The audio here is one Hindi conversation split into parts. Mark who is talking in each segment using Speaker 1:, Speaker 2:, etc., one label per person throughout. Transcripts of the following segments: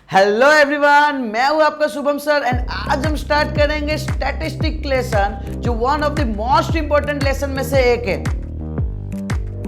Speaker 1: हेलो एवरीवन, मैं हूं आपका शुभम सर एंड आज हम स्टार्ट करेंगे स्टैटिस्टिक लेसन, जो one of the most important lesson में से एक है।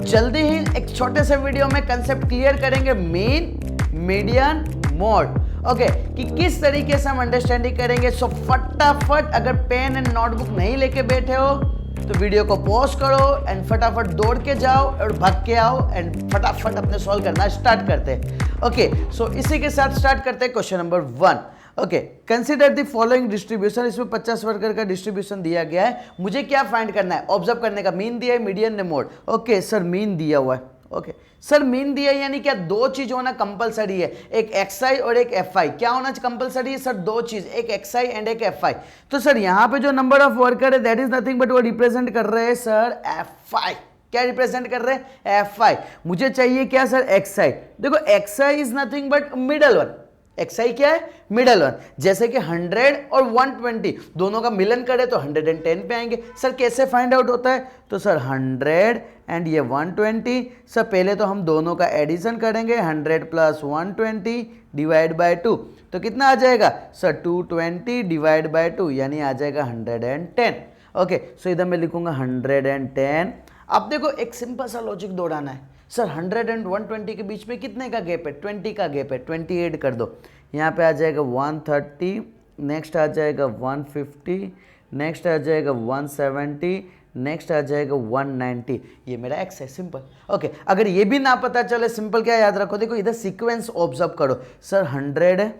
Speaker 1: जल्दी ही एक छोटे से वीडियो में कंसेप्ट क्लियर करेंगे, मीन, मीडियन, मोड। ओके, कि किस तरीके से हम अंडरस्टैंडिंग करेंगे। सो फटाफट अगर पेन एंड नोटबुक नहीं लेके बैठे हो तो वीडियो को पॉज करो एंड फटाफट दौड़ के जाओ और भाग के आओ एंड फटाफट अपने सॉल्व करना स्टार्ट करते हैं। ओके, सो इसी के साथ स्टार्ट करते हैं question number 1। Okay, consider the following distribution. इसमें 50 वर्कर का डिस्ट्रीब्यूशन दिया गया है। मुझे क्या फाइंड करना है? ऑब्जर्व करने का। मीन दिया है, मीडियन ने मोड। ओके सर, मीन दिया हुआ है। ओके सर, मीन दिया यानी क्या? दो चीज होना कंपलसरी है, एक एक्सआई और एक एफआई। क्या होना कंपलसरी है सर? दो चीज, एक एक्सआई एंड एक एफआई। तो सर यहाँ पे जो नंबर ऑफ वर्कर है दैट इज नथिंग बट वो रिप्रेजेंट कर रहे हैं सर एफआई। क्या रिप्रेजेंट कर रहे हैं? एफआई। मुझे चाहिए क्या सर? एक्सआई। देखो XI is nothing but middle one. XI क्या है? Middle one. जैसे कि 100 और 120 दोनों का मिलन करे तो 110 पे आएंगे। सर कैसे फाइंड आउट होता है? तो सर 100 एंड ये 120। सर पहले तो हम दोनों का एडिशन करेंगे, 100 प्लस 120 डिवाइड बाय 2। तो कितना आ जाएगा सर? 220 डिवाइड बाय 2 यानी आ जाएगा 110। ओके, सो इधर मैं लिखूंगा 110। अब देखो एक सिंपल सा लॉजिक दौड़ाना है। सर 100 एंड 120 के बीच में कितने का गैप है? 20 का गैप है। 20 ऐड कर दो, यहाँ पे आ जाएगा 130, नेक्स्ट आ जाएगा 150, नेक्स्ट आ जाएगा 170, नेक्स्ट आ जाएगा 190। ये मेरा एक्स है, सिंपल। ओके, अगर ये भी ना पता चले, सिंपल क्या याद रखो, देखो इधर सीक्वेंस ऑब्जर्व करो। सर 100 है,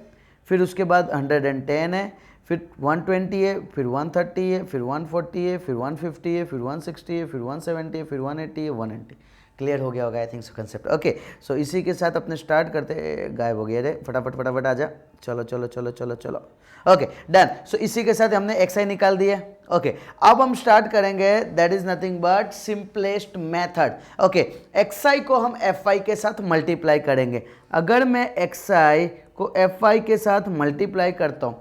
Speaker 1: फिर उसके बाद 110 है, फिर 120 है, फिर 130 है, फिर 140 है, फिर 150 है, फिर 160 है, फिर 170 है, फिर 180 है, 190। क्लियर हो गया होगा I think so concept. Okay, so इसी के साथ अपने स्टार्ट करते। गायब हो गया रे, फटाफट फटाफट आ जा। चलो चलो चलो चलो चलो। Okay done. सो इसी के साथ हमने एक्स आई निकाल दिया। ओके, अब हम स्टार्ट करेंगे that is nothing but simplest method. Okay, X I को हम एफ आई के साथ मल्टीप्लाई करेंगे। अगर मैं एक्स आई को एफ आई के साथ मल्टीप्लाई करता हूँ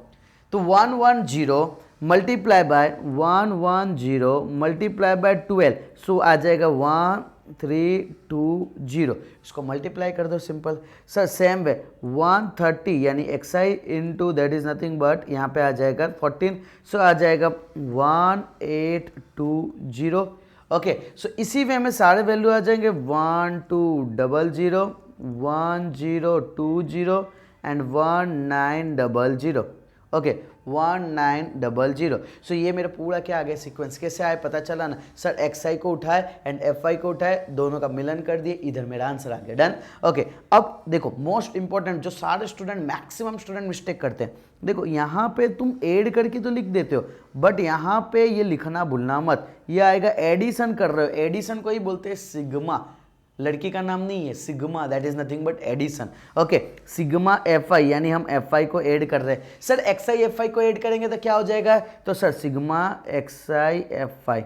Speaker 1: तो 110 मल्टीप्लाई बाय 110 मल्टीप्लाई बाय 12, सो आ जाएगा 1320। इसको मल्टीप्लाई कर दो, सिंपल। सर सेम वे 130 यानी x I into that is nothing but यहाँ पे आ जाएगा 14, सो आ जाएगा 1820। ओके, सो इसी वे में सारे वैल्यू आ जाएंगे 1200, 1020 एंड 1900। ओके 1900। सो ये मेरा पूरा क्या आ गया सीक्वेंस। कैसे आए पता चला ना सर? एक्स आई को उठाए एंड एफ आई को उठाए, दोनों का मिलन कर दिए, इधर मेरा आंसर आ गया। डन। ओके, अब देखो मोस्ट इंपॉर्टेंट जो सारे स्टूडेंट, मैक्सिमम स्टूडेंट मिस्टेक करते हैं। देखो यहाँ पे तुम ऐड करके तो लिख देते हो, बट यहाँ पे ये लिखना भूलना मत। ये आएगा एडिशन कर रहे हो। एडिशन को ही बोलते हैं सिग्मा। लड़की का नाम नहीं है, sigma, that is nothing but addition. Okay, sigma F I यानी हम एफ आई को ऐड कर रहे हैं। Sir X I F I को ऐड करेंगे तो क्या हो जाएगा? तो sir sigma X I F I.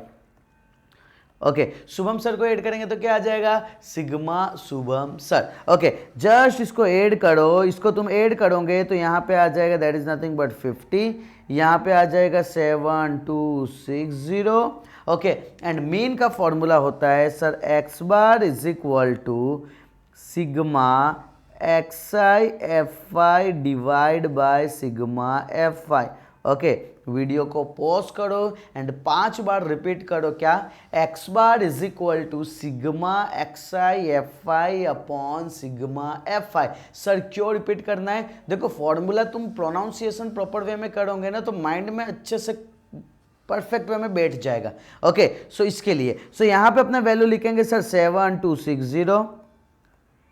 Speaker 1: Okay, Shubham sir को ऐड करेंगे तो क्या आ जाएगा? Sigma Shubham sir. Okay, just इसको ऐड करो। इसको तुम ऐड करोगे तो यहाँ पे आ जाएगा दैट इज नथिंग बट 50, यहाँ पे आ जाएगा 7260। ओके, एंड मीन का फॉर्मूला होता है sir X bar is equal to sigma X I F I divide by sigma F I. Okay, video को पॉज करो एंड 5 बार रिपीट करो। क्या? X bar is equal to sigma X I F I upon sigma F I. Sir क्यों रिपीट करना है? देखो फॉर्मूला तुम प्रोनाउंसिएशन प्रॉपर वे में करोगे ना तो माइंड में अच्छे से परफेक्ट वे में बैठ जाएगा। ओके, सो इसके लिए सो यहाँ पे अपना वैल्यू लिखेंगे sir 7260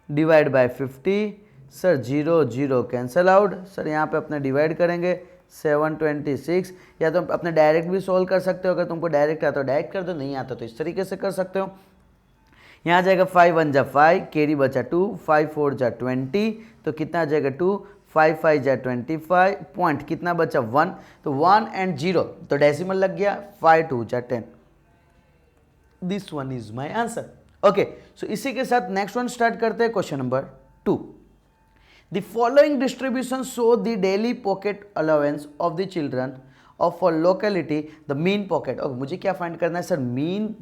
Speaker 1: divide by 50। Sir 0 0 cancel out. Sir यहाँ पे अपना डिवाइड करेंगे 726। या तो अपने डायरेक्ट भी सोल्व कर सकते हो, अगर तुमको डायरेक्ट आता हो डायरेक्ट कर दो, नहीं आता तो इस तरीके से कर सकते हो। यहाँ जाएगा 5 1 जा 5, कैरी बचा 2, 5 4 जा 20, तो कितना आ जाएगा 2, 5 5 जा 25, पॉइंट कितना बचा 1, तो 1 एंड 0 तो डेसिमल लग गया, 5 2 जा 10। This one is my answer. Okay, so इसी के साथ नेक्स्ट वन स्टार्ट करते हैं, question number 2। The following distribution show the daily pocket allowance of the children of a locality, the mean pocket। और मुझे क्या फाइंड करना है सर? मीन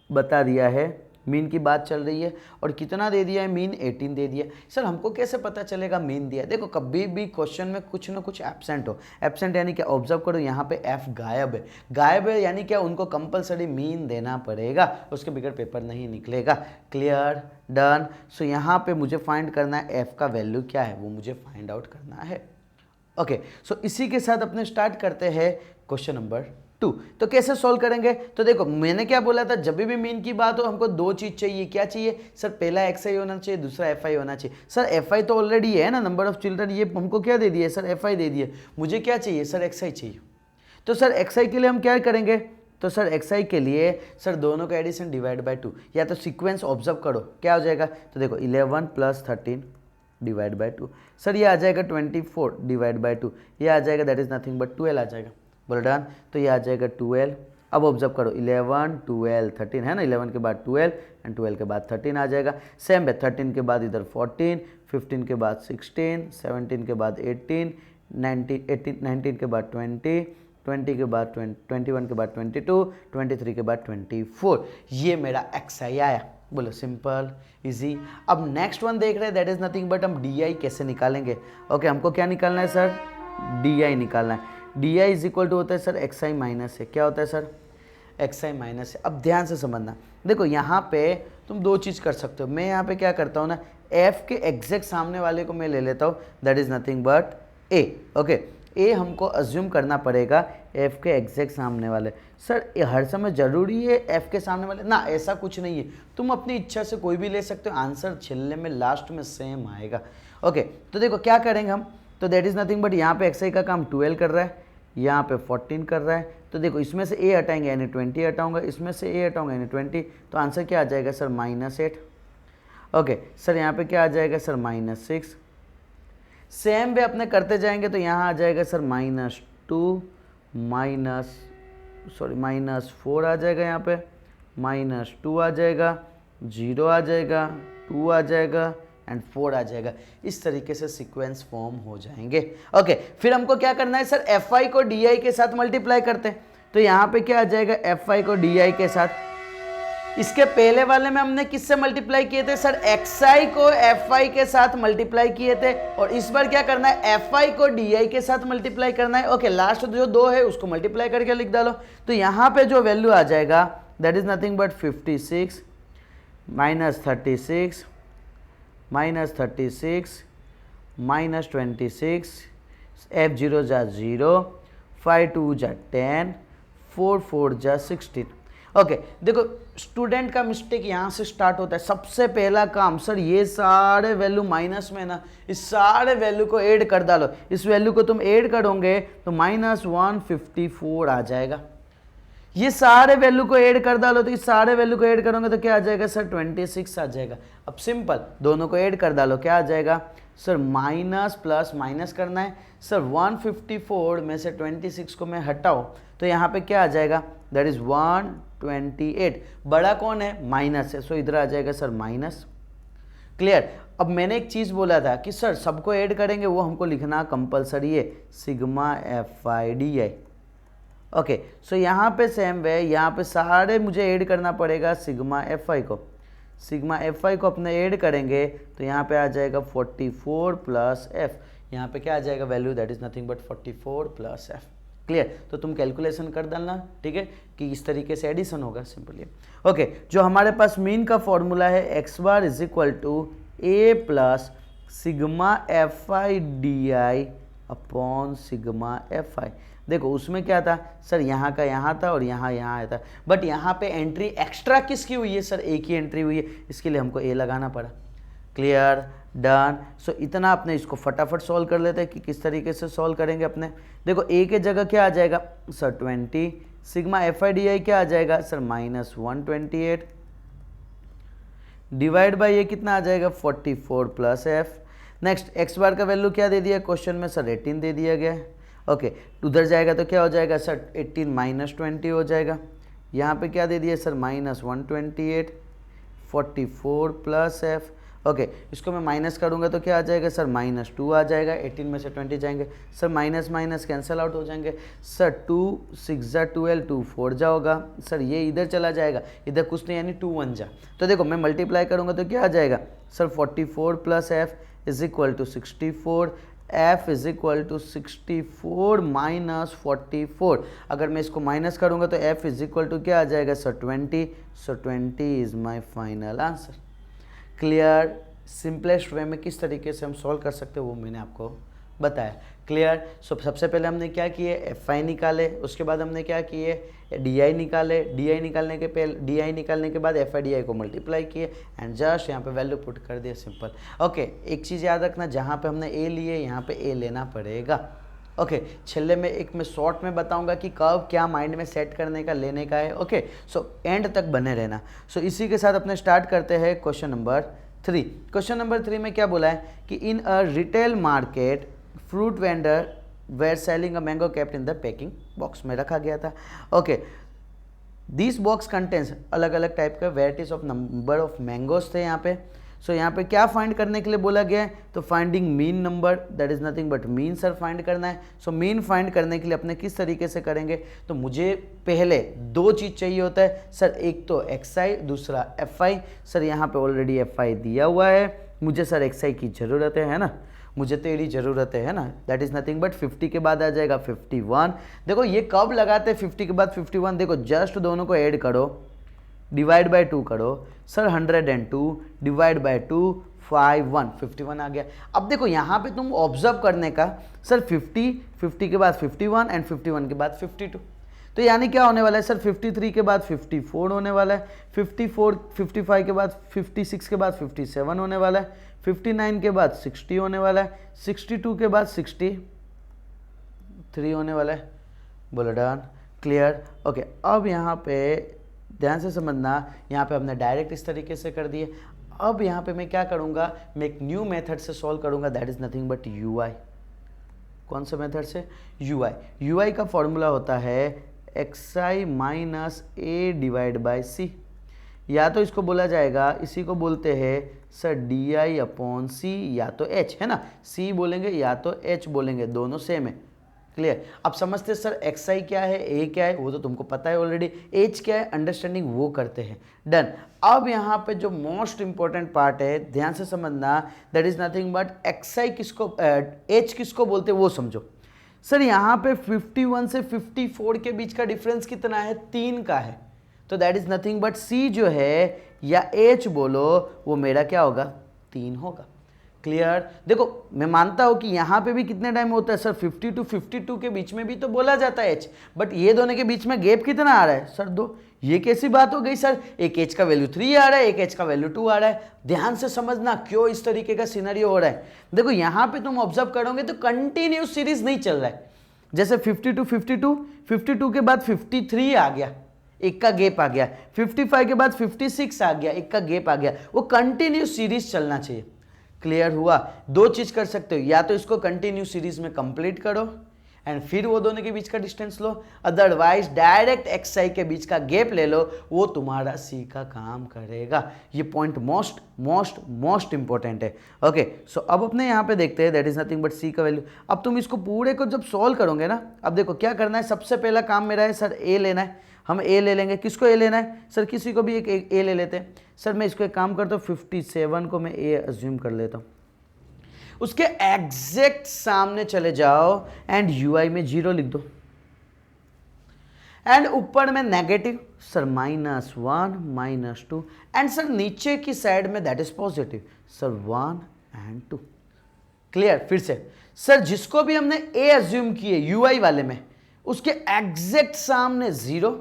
Speaker 1: बता दिया है, मीन की बात चल रही है। और कितना दे दिया है मीन, 18 दे दिया। सर हमको कैसे पता चलेगा मीन दिया है? देखो कभी भी क्वेश्चन में कुछ ना कुछ एब्सेंट हो, एब्सेंट यानी क्या, ऑब्जर्व करो यहाँ पे एफ गायब है, गायब है यानी क्या, उनको कंपलसरी मीन देना पड़ेगा, उसके बगैर पेपर नहीं निकलेगा। Clear, done. सो यहाँ पे मुझे फाइंड करना है एफ का वैल्यू क्या है, वो मुझे फाइंड आउट करना है। ओके, सो इसी के साथ अपने स्टार्ट करते हैं क्वेश्चन नंबर 2। तो कैसे सॉल्व करेंगे? तो देखो मैंने क्या बोला था, जब भी मीन की बात हो हमको दो चीज चाहिए। क्या चाहिए सर? पहला xi होना चाहिए, दूसरा fi होना चाहिए। सर fi तो ऑलरेडी है ना, नंबर ऑफ चिल्ड्रन, ये हमको क्या दे दिया सर? fi दे दिया। मुझे क्या चाहिए सर? xi चाहिए। तो सर xi के लिए हम क्या करेंगे? तो सर xi के लिए सर दोनों का एडिशन डिवाइड बाय 2, या तो सीक्वेंस ऑब्जर्व करो क्या हो जाएगा। तो देखो 11 प्लस 13 डिवाइड बाय 2, सर ये आ जाएगा 24 डिवाइड बाय 2, ये आ जाएगा दैट इज नथिंग बट 12 आ जाएगा। बोलो डन। तो ये आ जाएगा 12। अब ऑब्जर्व करो 11 12 13 है ना, 11 के बाद 12 एंड 12 के बाद 13 आ जाएगा। सेम है, 13 के बाद इधर 14, 15 के बाद 16, 17 के बाद 18, 19 के बाद 20, 20 के बाद 21 के बाद 22, 23 के बाद 24। ये मेरा xi आया। बोलो सिंपल इजी। अब नेक्स्ट वन देख रहे हैं, दैट इज नथिंग बट हम डी कैसे निकालेंगे। ओके, हमको क्या निकालना है सर? डी निकालना है। डी इज इक्वल टू होता है सर xi माइनस है। क्या होता है सर? xi माइनस है। अब ध्यान से समझना, देखो यहाँ पे तुम दो चीज़ कर सकते हो। मैं यहाँ पे क्या करता हूँ ना, f के एग्जैक्ट सामने वाले को मैं ले लेता हूँ, that is nothing but a। Okay, A हमको अज्यूम करना पड़ेगा f के एग्जैक्ट सामने वाले। सर ये हर समय जरूरी है f के सामने वाले ना, ऐसा कुछ नहीं है, तुम अपनी इच्छा से कोई भी ले सकते हो, आंसर छिलने में लास्ट में सेम आएगा। ओके, तो देखो क्या करेंगे हम, तो दैट इज नथिंग बट यहाँ पे xi का काम 12 कर रहा है, यहाँ पे 14 कर रहा है। तो देखो इसमें से a हटाएंगे यानी 20 हटाऊंगा, इसमें से a हटाऊंगा यानी 20, तो आंसर क्या आ जाएगा सर? -8। ओके सर यहाँ पे क्या आ जाएगा सर? -6। सेम वे अपने करते जाएंगे तो यहाँ आ जाएगा सर -2 -4 आ जाएगा, यहाँ पे -2 आ जाएगा, 0 आ जाएगा, 2 आ जाएगा एंड 4 आ जाएगा। इस तरीके से सीक्वेंस फॉर्म हो जाएंगे। ओके, फिर हमको क्या करना है सर? fi को di के साथ मल्टीप्लाई करते हैं। तो यहाँ पे क्या आ जाएगा? fi को di के साथ। इसके पहले वाले में हमने किससे मल्टीप्लाई किए थे सर? xi को fi के साथ मल्टीप्लाई किए थे, और इस बार क्या करना है? fi को di के साथ मल्टीप्लाई करना है। ओके, लास्ट जो 2 है उसको मल्टीप्लाई करके लिख डालो। तो यहाँ पे जो वैल्यू आ जाएगा that is nothing but 56 -36 -26 f0 जा 0, 5 2 जा 10, 4 4 जा 16। ओके, देखो स्टूडेंट का मिस्टेक यहाँ से स्टार्ट होता है। सबसे पहला काम सर, ये सारे वैल्यू माइनस में ना, इस सारे वैल्यू को ऐड कर डालो। इस वैल्यू को तुम ऐड करोगे तो -154 आ जाएगा। ये सारे वैल्यू को ऐड कर डालो, तो इस सारे वैल्यू को ऐड करोगे तो क्या आ जाएगा सर? 26 आ जाएगा। अब सिंपल दोनों को ऐड कर डालो, क्या आ जाएगा सर? माइनस प्लस माइनस करना है सर। 154 में से 26 को मैं हटाऊं तो यहाँ पे क्या आ जाएगा? That is 128। बड़ा कौन है? माइनस है, सो इधर आ जाएगा सर माइनस। क्लियर। अब मैंने एक चीज़ बोला था कि सर सबको ऐड करेंगे, वो हमको लिखना कंपलसरी है, सिग्मा FIDI। ओके, सो यहाँ पे सेम वे, यहाँ पे सारे मुझे ऐड करना पड़ेगा सिग्मा FI को। सिग्मा FI को अपने ऐड करेंगे तो यहाँ पे आ जाएगा 44 प्लस f। यहाँ पे क्या आ जाएगा value? That is nothing but 44 plus f। Clear. तो तुम कैलकुलेशन कर डालना, ठीक है, कि इस तरीके से एडिशन होगा सिंपली। ओके, जो हमारे पास मीन का फॉर्मूला है x bar is equal to a plus sigma FIDI upon sigma FI। देखो उसमें क्या था सर? यहाँ का यहाँ था और यहाँ आया था, बट यहाँ पे एंट्री एक्स्ट्रा किसकी हुई है सर? एक ही एंट्री हुई है, इसके लिए हमको ए लगाना पड़ा। Clear, done. सो इतना अपने इसको फटाफट सॉल्व कर लेते हैं कि किस तरीके से सॉल्व करेंगे अपने। देखो ए के जगह क्या आ जाएगा सर? 20। सिग्मा FIDI क्या आ जाएगा सर? -128 डिवाइड बाई ये कितना आ जाएगा? 44 प्लस f। नेक्स्ट एक्स बार का वैल्यू क्या दे दिया क्वेश्चन में सर? 18 दे दिया गया है। ओके, उधर जाएगा तो क्या हो जाएगा सर? 18 -20 हो जाएगा। यहाँ पे क्या दे दिया सर? -128, 44 plus f। ओके, इसको मैं माइनस करूँगा तो क्या आ जाएगा सर, -2 आ जाएगा, 18 में से 20 जाएंगे sir, minus minus cancel out हो जाएंगे सर, 2 6 जा 12, 2 4 जा होगा सर, ये इधर चला जाएगा, इधर कुछ नहीं यानी 2 1 जा। तो देखो मैं मल्टीप्लाई करूँगा तो क्या आ जाएगा sir, 44 plus F is equal to 64, f is equal to 64 minus 44। अगर मैं इसको माइनस करूँगा तो f इज इक्वल टू क्या आ जाएगा sir, 20। So 20 is my final answer. Clear? Simplest way में किस तरीके से हम सॉल्व कर सकते हैं वो मैंने आपको बताया। क्लियर? सो सबसे पहले हमने क्या किए, एफ आई निकाले, उसके बाद हमने क्या किए, डी आई निकाले, डी आई निकालने के बाद एफ आई डी आई को मल्टीप्लाई किए एंड जस्ट यहाँ पे वैल्यू पुट कर दिया, सिंपल। ओके, एक चीज़ याद रखना, जहाँ पे हमने ए लिए यहाँ पे ए लेना पड़ेगा। ओके, छेल्ले में एक मैं शॉर्ट में बताऊंगा कि कब क्या माइंड में सेट करने का लेने का है। ओके, सो एंड तक बने रहना। सो इसी के साथ अपने स्टार्ट करते हैं क्वेश्चन नंबर 3। क्वेश्चन नंबर 3 में क्या बोला है कि in a retail market fruit vendor were selling a mango kept in the packing box में रखा गया था। ओके, दिस बॉक्स कंटेंस अलग अलग टाइप का varieties of number of mangoes थे यहाँ पे। सो यहाँ पे क्या फाइंड करने के लिए बोला गया है, तो finding mean number, that is nothing but mean sir find करना है। सो मीन फाइंड करने के लिए अपने किस तरीके से करेंगे, तो मुझे पहले दो चीज़ चाहिए होता है सर, एक तो एक्स आई, दूसरा एफ आई। सर यहाँ पे ऑलरेडी एफ आई दिया हुआ है, मुझे सर एक्स आई की ज़रूरत है ना, मुझे तेरी ज़रूरत है ना, दैट इज़ नथिंग बट 50 के बाद आ जाएगा 51। देखो ये कब लगाते हैं 50 के बाद 51, देखो जस्ट दोनों को ऐड करो, डिवाइड बाय 2 करो सर, 102 डिवाइड बाय 2 51, 51 आ गया। अब देखो यहाँ पे तुम ऑब्जर्व करने का सर, 50 के बाद 51 एंड 51 के बाद 52, तो यानी क्या होने वाला है सर, 53 के बाद 54 होने वाला है, 55 के बाद 56 के बाद 57 होने वाला है, 59 के बाद 60 होने वाला है, 62 के बाद 63 होने वाला है। बोलो डन? क्लियर? ओके, अब यहाँ पे ध्यान से समझना, यहाँ पे हमने डायरेक्ट इस तरीके से कर दिए। अब यहाँ पे मैं क्या करूँगा, मैं एक न्यू मेथड से सॉल्व करूँगा, that is nothing but U I. कौन से मेथड से? You I. यू आई का फॉर्मूला होता है X I minus A divide by C, या तो इसको बोला जाएगा, इसी को बोलते हैं sir D I upon C, या तो एच, है ना, सी बोलेंगे या तो एच बोलेंगे, दोनों सेम है। क्लियर? अब समझते सर एक्स आई क्या है, ए क्या है, वो तो तुमको पता है ऑलरेडी, एच क्या है, अंडरस्टैंडिंग वो करते हैं। डन। अब यहाँ पे जो मोस्ट इंपॉर्टेंट पार्ट है, ध्यान से समझना, that is nothing but X I किसको, एच किसको बोलते हैं वो समझो। सर यहाँ पे 51 से 54 के बीच का डिफरेंस कितना है, 3 का है, तो दैट इज नथिंग बट सी जो है या एच बोलो, वो मेरा क्या होगा, 3 होगा। क्लियर? देखो मैं मानता हूं कि यहां पे भी कितने टाइम होता है सर, 50 to 52 के बीच में भी तो बोला जाता है एच, बट ये दोनों के बीच में गैप कितना आ रहा है सर, 2। ये कैसी बात हो गई सर, एक एच का वैल्यू 3 आ रहा है, एक एच का वैल्यू 2 आ रहा है। ध्यान से समझना क्यों इस तरीके का सिनेरियो हो रहा है। देखो यहां पे तुम ऑब्जर्व करोगे तो कंटिन्यूस सीरीज नहीं चल रहा है, जैसे 50 to 52 के बाद 53 आ गया, एक का गैप आ गया, 55 के बाद 56 आ गया, एक का गैप आ गया, वो कंटिन्यूस सीरीज चलना चाहिए। क्लियर हुआ? दो चीज कर सकते हो, या तो इसको कंटिन्यू सीरीज में कंप्लीट करो एंड फिर वो दोनों के बीच का डिस्टेंस लो, अदरवाइज डायरेक्ट एक्स आई के बीच का गैप ले लो, वो तुम्हारा सी का काम करेगा। ये point most most most important है। ओके, सो अब अपने यहाँ पे देखते हैं, दैट इज नथिंग बट सी का वैल्यू। अब तुम इसको पूरे को जब सॉल्व करोगे ना, अब देखो क्या करना है, सबसे पहला काम मेरा है सर ए लेना है, हम ए ले लेंगे। किसको ए लेना है सर, किसी को भी एक ए ले लेते हैं। सर मैं इसको एक काम करता हूँ, 57 को मैं ए अज्यूम कर लेता हूँ, उसके एग्जैक्ट सामने चले जाओ एंड यू आई में 0 लिख दो एंड ऊपर में नेगेटिव सर -1 -2 एंड सर नीचे की साइड में that is positive sir 1 and 2। Clear? फिर से सर जिसको भी हमने ए अज्यूम किए यू आई वाले में, उसके एग्जैक्ट सामने 0,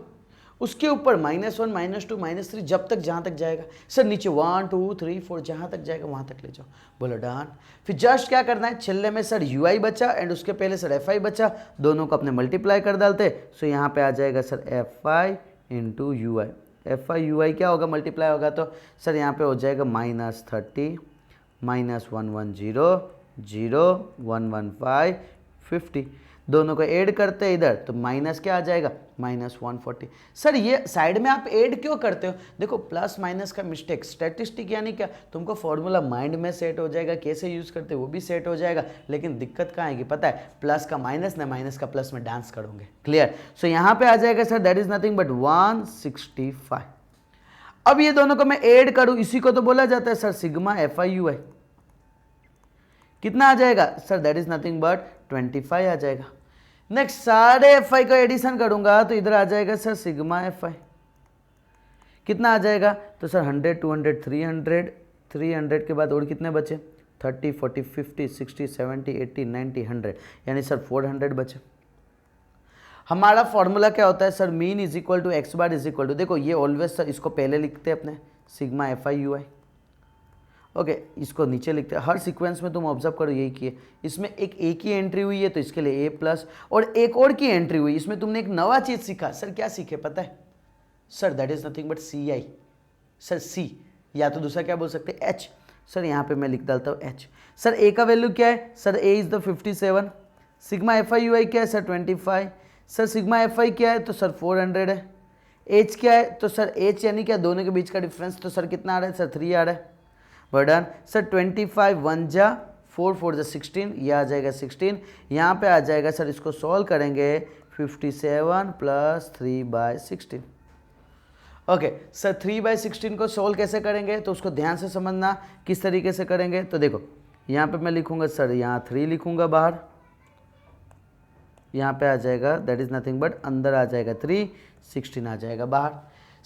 Speaker 1: उसके ऊपर -1 -2 -3, जब तक जहां तक जाएगा सर, नीचे 1 2 3 4 जहां तक जाएगा वहां तक ले जाओ। बोलो डन। फिर जस्ट क्या करना है, छल्ले में सर यू आई बचा एंड उसके पहले सर एफ आई बचा, दोनों को अपने मल्टीप्लाई कर डालते। सो यहाँ पे आ जाएगा sir F I into U I, F I U I क्या होगा, मल्टीप्लाई होगा तो सर यहाँ पे हो जाएगा -30 -110 0 115 50। दोनों को ऐड करते हैं इधर तो माइनस क्या आ जाएगा, -140। सर ये साइड में आप ऐड क्यों करते हो? देखो प्लस माइनस का मिस्टेक, स्टैटिस्टिक यानी क्या, तुमको फॉर्मूला माइंड में सेट हो जाएगा, कैसे यूज करते हो वो भी सेट हो जाएगा, लेकिन दिक्कत कहाँ आएगी पता है, प्लस का माइनस ना माइनस का प्लस में डांस करोगे। क्लियर? सो यहाँ पे आ जाएगा sir that is nothing but 165। अब ये दोनों को मैं ऐड करूं, इसी को तो बोला जाता है सर सिग्मा FIUI। कितना आ जाएगा sir, that is nothing but 25 आ जाएगा। नेक्स्ट सारे FI का एडिशन करूंगा तो इधर आ जाएगा सर सिग्मा FI। कितना आ जाएगा तो सर 100 200 300, 300 के बाद और कितने बचे, 30 40 50 60 70 80 90 100, यानी सर 400 बचे। हमारा फॉर्मूला क्या होता है sir, mean is equal to X bar is equal to, देखो ये ऑलवेज सर इसको पहले लिखते हैं अपने सिग्मा FIUI। ओके इसको नीचे लिखते हैं, हर सीक्वेंस में तुम ऑब्जर्व करो यही किए, इसमें एक ए की एंट्री हुई है तो इसके लिए A+, और एक और की एंट्री हुई, इसमें तुमने एक नवा चीज़ सीखा। सर क्या सीखे पता है sir, that is nothing but CI, sir C या तो दूसरा क्या बोल सकते हैं H। सर यहाँ पे मैं लिख डालता हूँ H। सर A का वैल्यू क्या है sir, A is the 57, sigma FIUI क्या है सर 25, सर सिग्मा FI क्या है तो सर 400 है, H क्या है तो सर H यानी क्या, दोनों के बीच का डिफरेंस तो सर कितना आ रहा है सर 3 आ रहा है। डन सर 25 1 जा 4 4 जा 16, ये आ जाएगा 16। यहाँ पे आ जाएगा सर, इसको सॉल्व करेंगे 57 प्लस 3/16। ओके सर 3/16 को सॉल्व कैसे करेंगे तो उसको ध्यान से समझना किस तरीके से करेंगे। तो देखो यहाँ पे मैं लिखूंगा सर, यहाँ 3 लिखूंगा बाहर, यहाँ पे आ जाएगा दैट इज नथिंग बट अंदर आ जाएगा 3, 16 आ जाएगा बाहर।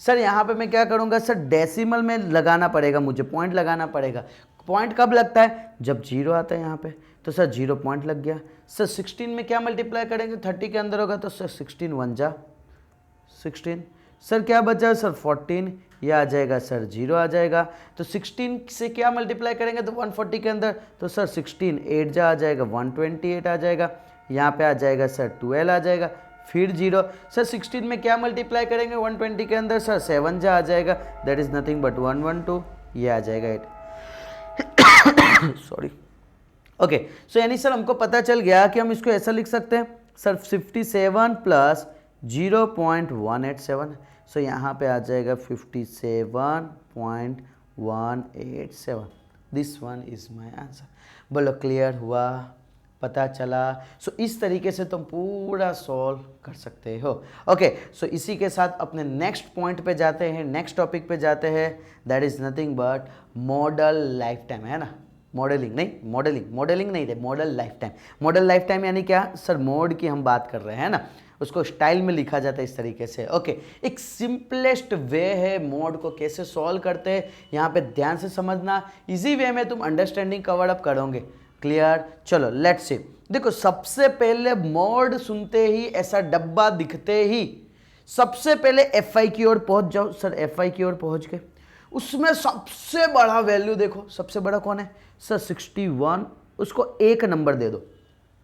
Speaker 1: सर यहाँ पे मैं क्या करूँगा सर, डेसिमल में लगाना पड़ेगा मुझे, पॉइंट लगाना पड़ेगा। पॉइंट कब लगता है, जब 0 आता है यहाँ पे, तो सर 0 पॉइंट लग गया। सर 16 में क्या मल्टीप्लाई करेंगे, 30 के अंदर होगा तो सर 16 1 जा 16। सर क्या बचा सर 14, ये आ जाएगा सर 0 आ जाएगा। तो 16 से क्या मल्टीप्लाई करेंगे तो 140 के अंदर, तो सर 16 8 जा आ जाएगा 128 आ जाएगा। यहाँ पे आ जाएगा सर 12 आ जाएगा, फिर 0। सर 16 में क्या मल्टीप्लाई करेंगे 120 के अंदर, सर 7 जा आ जाएगा, दैट इज नथिंग बट 112, ये आ जाएगा 8। सॉरी। ओके सो यानी सर हमको पता चल गया कि हम इसको ऐसा लिख सकते हैं सर 57 प्लस 0.187। सो यहाँ पे आ जाएगा 57.187। This one is my answer. बोलो क्लियर हुआ, पता चला? सो इस तरीके से तुम पूरा सॉल्व कर सकते हो। ओके सो इसी के साथ अपने नेक्स्ट पॉइंट पे जाते हैं, नेक्स्ट टॉपिक पे जाते हैं, that is nothing but model life time, है ना, मॉडलिंग नहीं, मॉडलिंग नहीं थे, model life time. Model life time यानी क्या सर, मोड की हम बात कर रहे हैं ना, उसको स्टाइल में लिखा जाता है इस तरीके से। ओके एक सिंपलेस्ट वे है मोड को कैसे सॉल्व करते हैं, यहाँ पे ध्यान से समझना, इजी वे में तुम अंडरस्टैंडिंग कवर अप करोगे। क्लियर? चलो लेट्स सी। देखो सबसे पहले मोड सुनते ही, ऐसा डब्बा दिखते ही सबसे पहले FI की ओर पहुंच जाओ। सर FI की ओर पहुंच गए, उसमें सबसे बड़ा वैल्यू देखो, सबसे बड़ा कौन है सर 61, उसको 1 नंबर दे दो।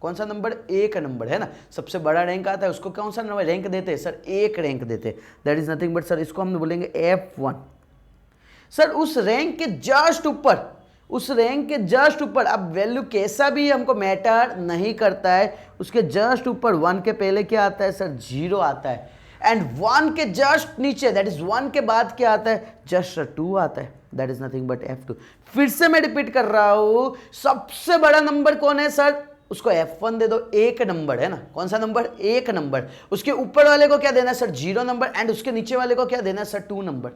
Speaker 1: कौन सा नंबर? 1 नंबर, है ना, सबसे बड़ा रैंक आता है उसको कौन सा नंबर रैंक देते हैं सर, 1 रैंक देते हैं। That is nothing but sir इसको हम बोलेंगे F1। सर उस रैंक के जस्ट ऊपर, उस रैंक के जस्ट ऊपर, अब वैल्यू कैसा भी हमको मैटर नहीं करता है, उसके जस्ट ऊपर 1 के पहले क्या आता है सर 0 आता है, एंड 1 के जस्ट नीचे दैट इज 1 के बाद क्या आता है, जस्ट 2 आता है, that is nothing but F2। फिर से मैं रिपीट कर रहा हूं, सबसे बड़ा नंबर कौन है सर, उसको F1 दे दो, 1 नंबर, है ना, कौन सा नंबर, 1 नंबर। उसके ऊपर वाले को क्या देना है सर 0 नंबर, एंड उसके नीचे वाले को क्या देना है सर 2 नंबर।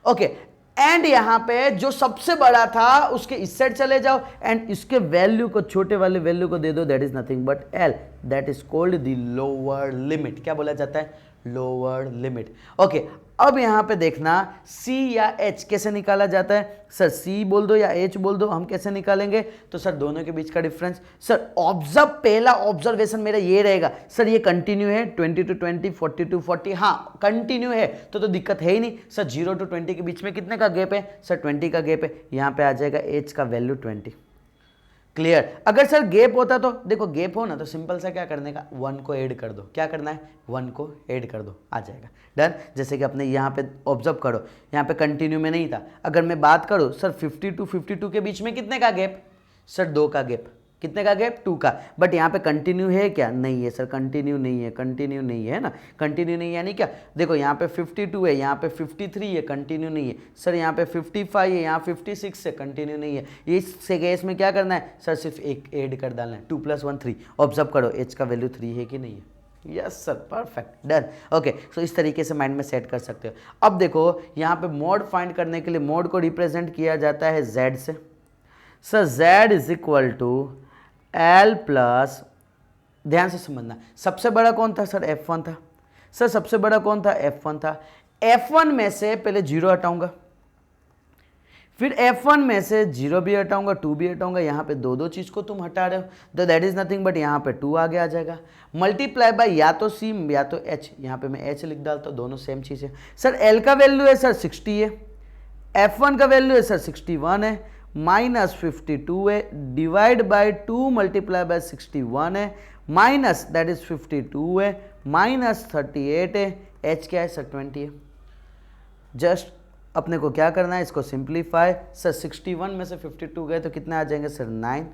Speaker 1: ओके एंड यहां पे जो सबसे बड़ा था उसके इस साइड चले जाओ एंड इसके वैल्यू को, छोटे वाले वैल्यू को दे दो, that is nothing but L, that is called the lower limit. क्या बोला जाता है, लोअर लिमिट। ओके अब यहां पे देखना C या H कैसे निकाला जाता है। सर C बोल दो या H बोल दो, हम कैसे निकालेंगे, तो सर दोनों के बीच का डिफरेंस। सर ऑब्जर्व, पहला ऑब्जर्वेशन मेरा ये रहेगा, सर ये कंटिन्यू है 20 to 20, 40 to 40, हाँ कंटिन्यू है तो दिक्कत है ही नहीं। सर 0 to 20 के बीच में कितने का गैप है सर, 20 का गैप है, यहाँ पे आ जाएगा H का वैल्यू 20। क्लियर? अगर सर गैप होता तो देखो, गैप हो ना तो सिंपल सा क्या करने का, 1 को ऐड कर दो। क्या करना है, 1 को ऐड कर दो, आ जाएगा। डन? जैसे कि अपने यहाँ पे ऑब्जर्व करो, यहाँ पे कंटिन्यू में नहीं था। अगर मैं बात करूँ सर 50 to 52 के बीच में कितने का गैप, सर 2 का गैप, कितने का गैप, 2 का। बट यहाँ पे कंटिन्यू है क्या, नहीं है सर, कंटिन्यू नहीं है, कंटिन्यू नहीं है ना, कंटिन्यू नहीं यानी क्या, देखो यहाँ पे 52 है, यहाँ पे 53 है, कंटिन्यू नहीं है सर, यहाँ पे 55 है, यहाँ 56 है, कंटिन्यू नहीं है। इस केस में क्या करना है सर, सिर्फ एक ऐड कर डालना है, 2 + 1 3। ऑब्जर्व करो एच का वैल्यू 3 है कि नहीं है, yes sir, perfect, done. Okay, so इस तरीके से माइंड में सेट कर सकते हो। अब देखो यहाँ पे मोड फाइंड करने के लिए मोड को रिप्रेजेंट किया जाता है z से। Sir z is equal to L plus, ध्यान से समझना, सबसे बड़ा कौन था सर, F1 था। सर सबसे बड़ा कौन था, F1 था। F1 में से पहले 0 हटाऊंगा, फिर F1 में से 0 भी हटाऊंगा, 2 भी हटाऊंगा, यहाँ पे दो चीज को तुम हटा रहे हो, तो दैट इज नथिंग बट यहाँ पे 2 आगे आ जाएगा, मल्टीप्लाई बाय या तो C या तो H, यहाँ पे मैं H लिख डालता हूँ, दोनों सेम चीज है। सर L का वैल्यू है सर 60 है, F1 का वैल्यू है सर 61 है, -52 है, डिवाइड बाय 2 मल्टीप्लाई बाय 61 है, माइनस दैट इज 52 है, -38 है, H क्या है सर 20 है। जस्ट अपने को क्या करना है, इसको सिंप्लीफाई। सर 61 में से 52 गए तो कितने आ जाएंगे सर 9।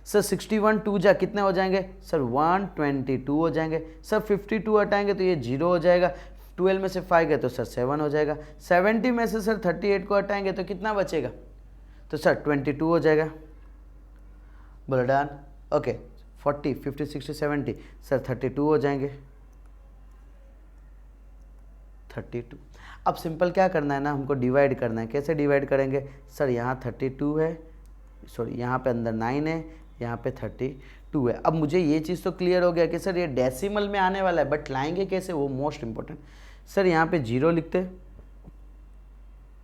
Speaker 1: सर 61 2 जा कितने हो जाएंगे सर 122 हो जाएंगे। सर 52 हटाएंगे तो ये 0 हो जाएगा, 12 में से 5 गए तो सर 7 हो जाएगा, 70 में से सर 38 को हटाएंगे तो कितना बचेगा, तो सर 22 हो जाएगा। बोलो डन। ओके, 40 50 60 70 सर 32 हो जाएंगे, 32। अब सिंपल क्या करना है ना, हमको डिवाइड करना है। कैसे डिवाइड करेंगे सर, यहाँ 32 है, सॉरी यहाँ पे अंदर 9 है, यहाँ पे 32 है। अब मुझे ये चीज़ तो क्लियर हो गया कि सर ये डेसिमल में आने वाला है, बट लाएंगे कैसे, वो मोस्ट इंपॉर्टेंट। सर यहाँ पे 0 लिखते,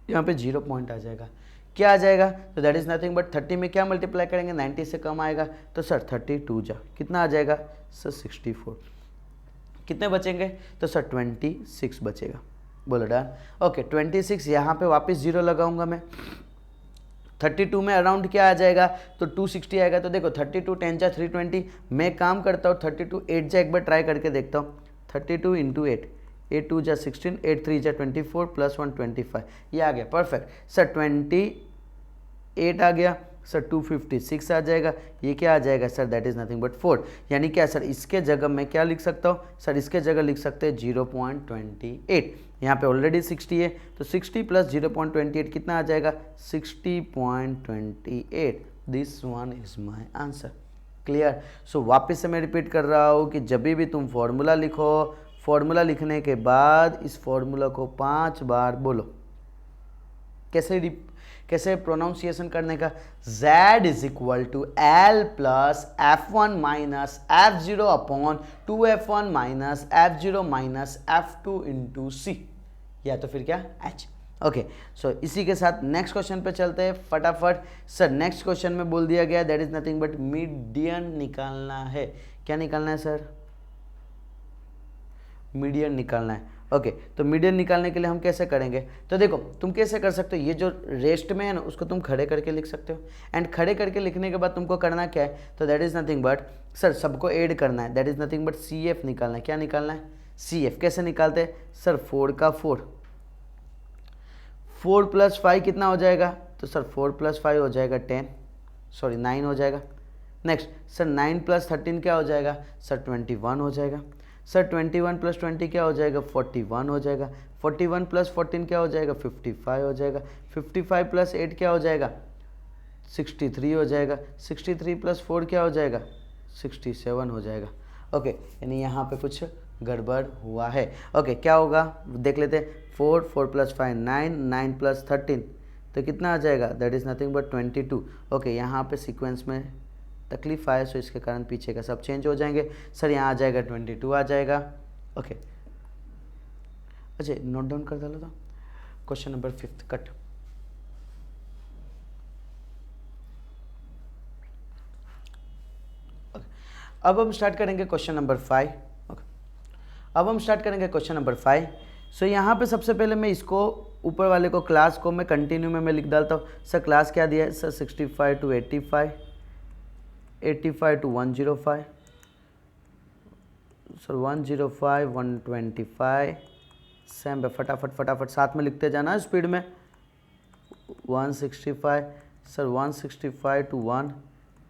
Speaker 1: यहाँ पे 0 पॉइंट आ जाएगा, क्या आ जाएगा, तो दैट इज नथिंग बट 30 में क्या मल्टीप्लाई करेंगे, 90 से कम आएगा, तो सर 32 जा कितना आ जाएगा सर 64। कितने बचेंगे, तो सर 26 बचेगा। बोलो डन। ओके, 26 यहाँ पे वापस 0 लगाऊंगा मैं, 32 में अराउंड क्या आ जाएगा, तो 260 आएगा। तो देखो 32 10 जा 320, मैं काम करता हूँ 32 8 जा, एक बार ट्राई करके देखता हूँ, 32 × 8, 8 2 जा 16, 8 3 जा 24 + 1 25, ये आ गया, परफेक्ट। सर 28 आ गया, सर 256 आ जाएगा, ये क्या आ जाएगा sir, that is nothing but 4। यानी क्या सर, इसके जगह मैं क्या लिख सकता हूँ सर, इसके जगह लिख सकते हैं 0.28। यहाँ पे ऑलरेडी 60 है, तो 60 + 0.28 कितना आ जाएगा, 60.28। This one is my answer. Clear. So वापस से मैं रिपीट कर रहा हूँ कि जब भी तुम फॉर्मूला लिखो, फॉर्मूला लिखने के बाद इस फॉर्मूला को 5 बार बोलो। कैसे प्रोनाउंसिएशन करने का, z is equal to L plus F1 minus F0 upon 2F1 minus F0 minus F2 into C, या तो फिर क्या H। ओके, सो इसी के साथ नेक्स्ट क्वेश्चन पे चलते हैं फटाफट। सर नेक्स्ट क्वेश्चन में बोल दिया गया that is nothing but median निकालना है। क्या निकालना है सर, मीडियन निकालना है। ओके, तो मीडियन निकालने के लिए हम कैसे करेंगे, तो देखो तुम कैसे कर सकते हो, ये जो रेस्ट में है ना उसको तुम खड़े करके लिख सकते हो, एंड खड़े करके लिखने के बाद तुमको करना क्या है, तो that is nothing but sir सबको ऐड करना है, that is nothing but CF निकालना है। क्या निकालना है, CF। कैसे निकालते हैं सर, 4 का 4, 4 + 5 कितना हो जाएगा, तो सर 4 + 5 हो जाएगा 9 हो जाएगा। नेक्स्ट सर 9 + 13 क्या हो जाएगा सर, 21 हो जाएगा। सर 21 + 20 क्या हो जाएगा, 41 हो जाएगा। 41 + 14 क्या हो जाएगा, 55 हो जाएगा। 55 + 8 क्या हो जाएगा, 63 हो जाएगा। 63 + 4 क्या हो जाएगा, 67 हो जाएगा। ओके, यानी यहाँ पे कुछ गड़बड़ हुआ है। ओके, क्या होगा देख लेते हैं, 4 + 5 9, 9 + 13 तो कितना आ जाएगा, that is nothing but 22। Okay, यहाँ पे सीक्वेंस में तकलीफ आया, सो इसके कारण पीछे का सब चेंज हो जाएंगे। सर यहाँ आ जाएगा 22 आ जाएगा। ओके, अच्छा नोट डाउन कर डालो तो क्वेश्चन नंबर 5 कट। अब हम स्टार्ट करेंगे क्वेश्चन नंबर 5। अब हम स्टार्ट करेंगे क्वेश्चन नंबर 5। सो यहाँ पे सबसे पहले मैं इसको ऊपर वाले को क्लास को मैं कंटिन्यू में मैं लिख डालता हूँ। सर क्लास क्या दिया है sir, 65 to 85, 85 to 105, sir 105 125, same पे फटाफट साथ में लिखते जाना है स्पीड में। 165 sir 165 to 1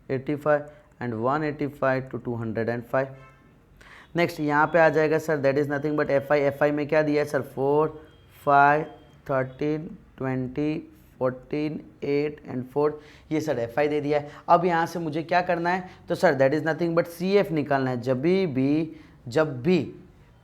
Speaker 1: 85 and 185 to 205। Next यहाँ पे आ जाएगा sir that is nothing but F I में क्या दिया है सर 4 5 13 20 14 8 एंड 4, ये सर एफ आई दे दिया है। अब यहाँ से मुझे क्या करना है, तो sir that is nothing but C F निकालना है। जब भी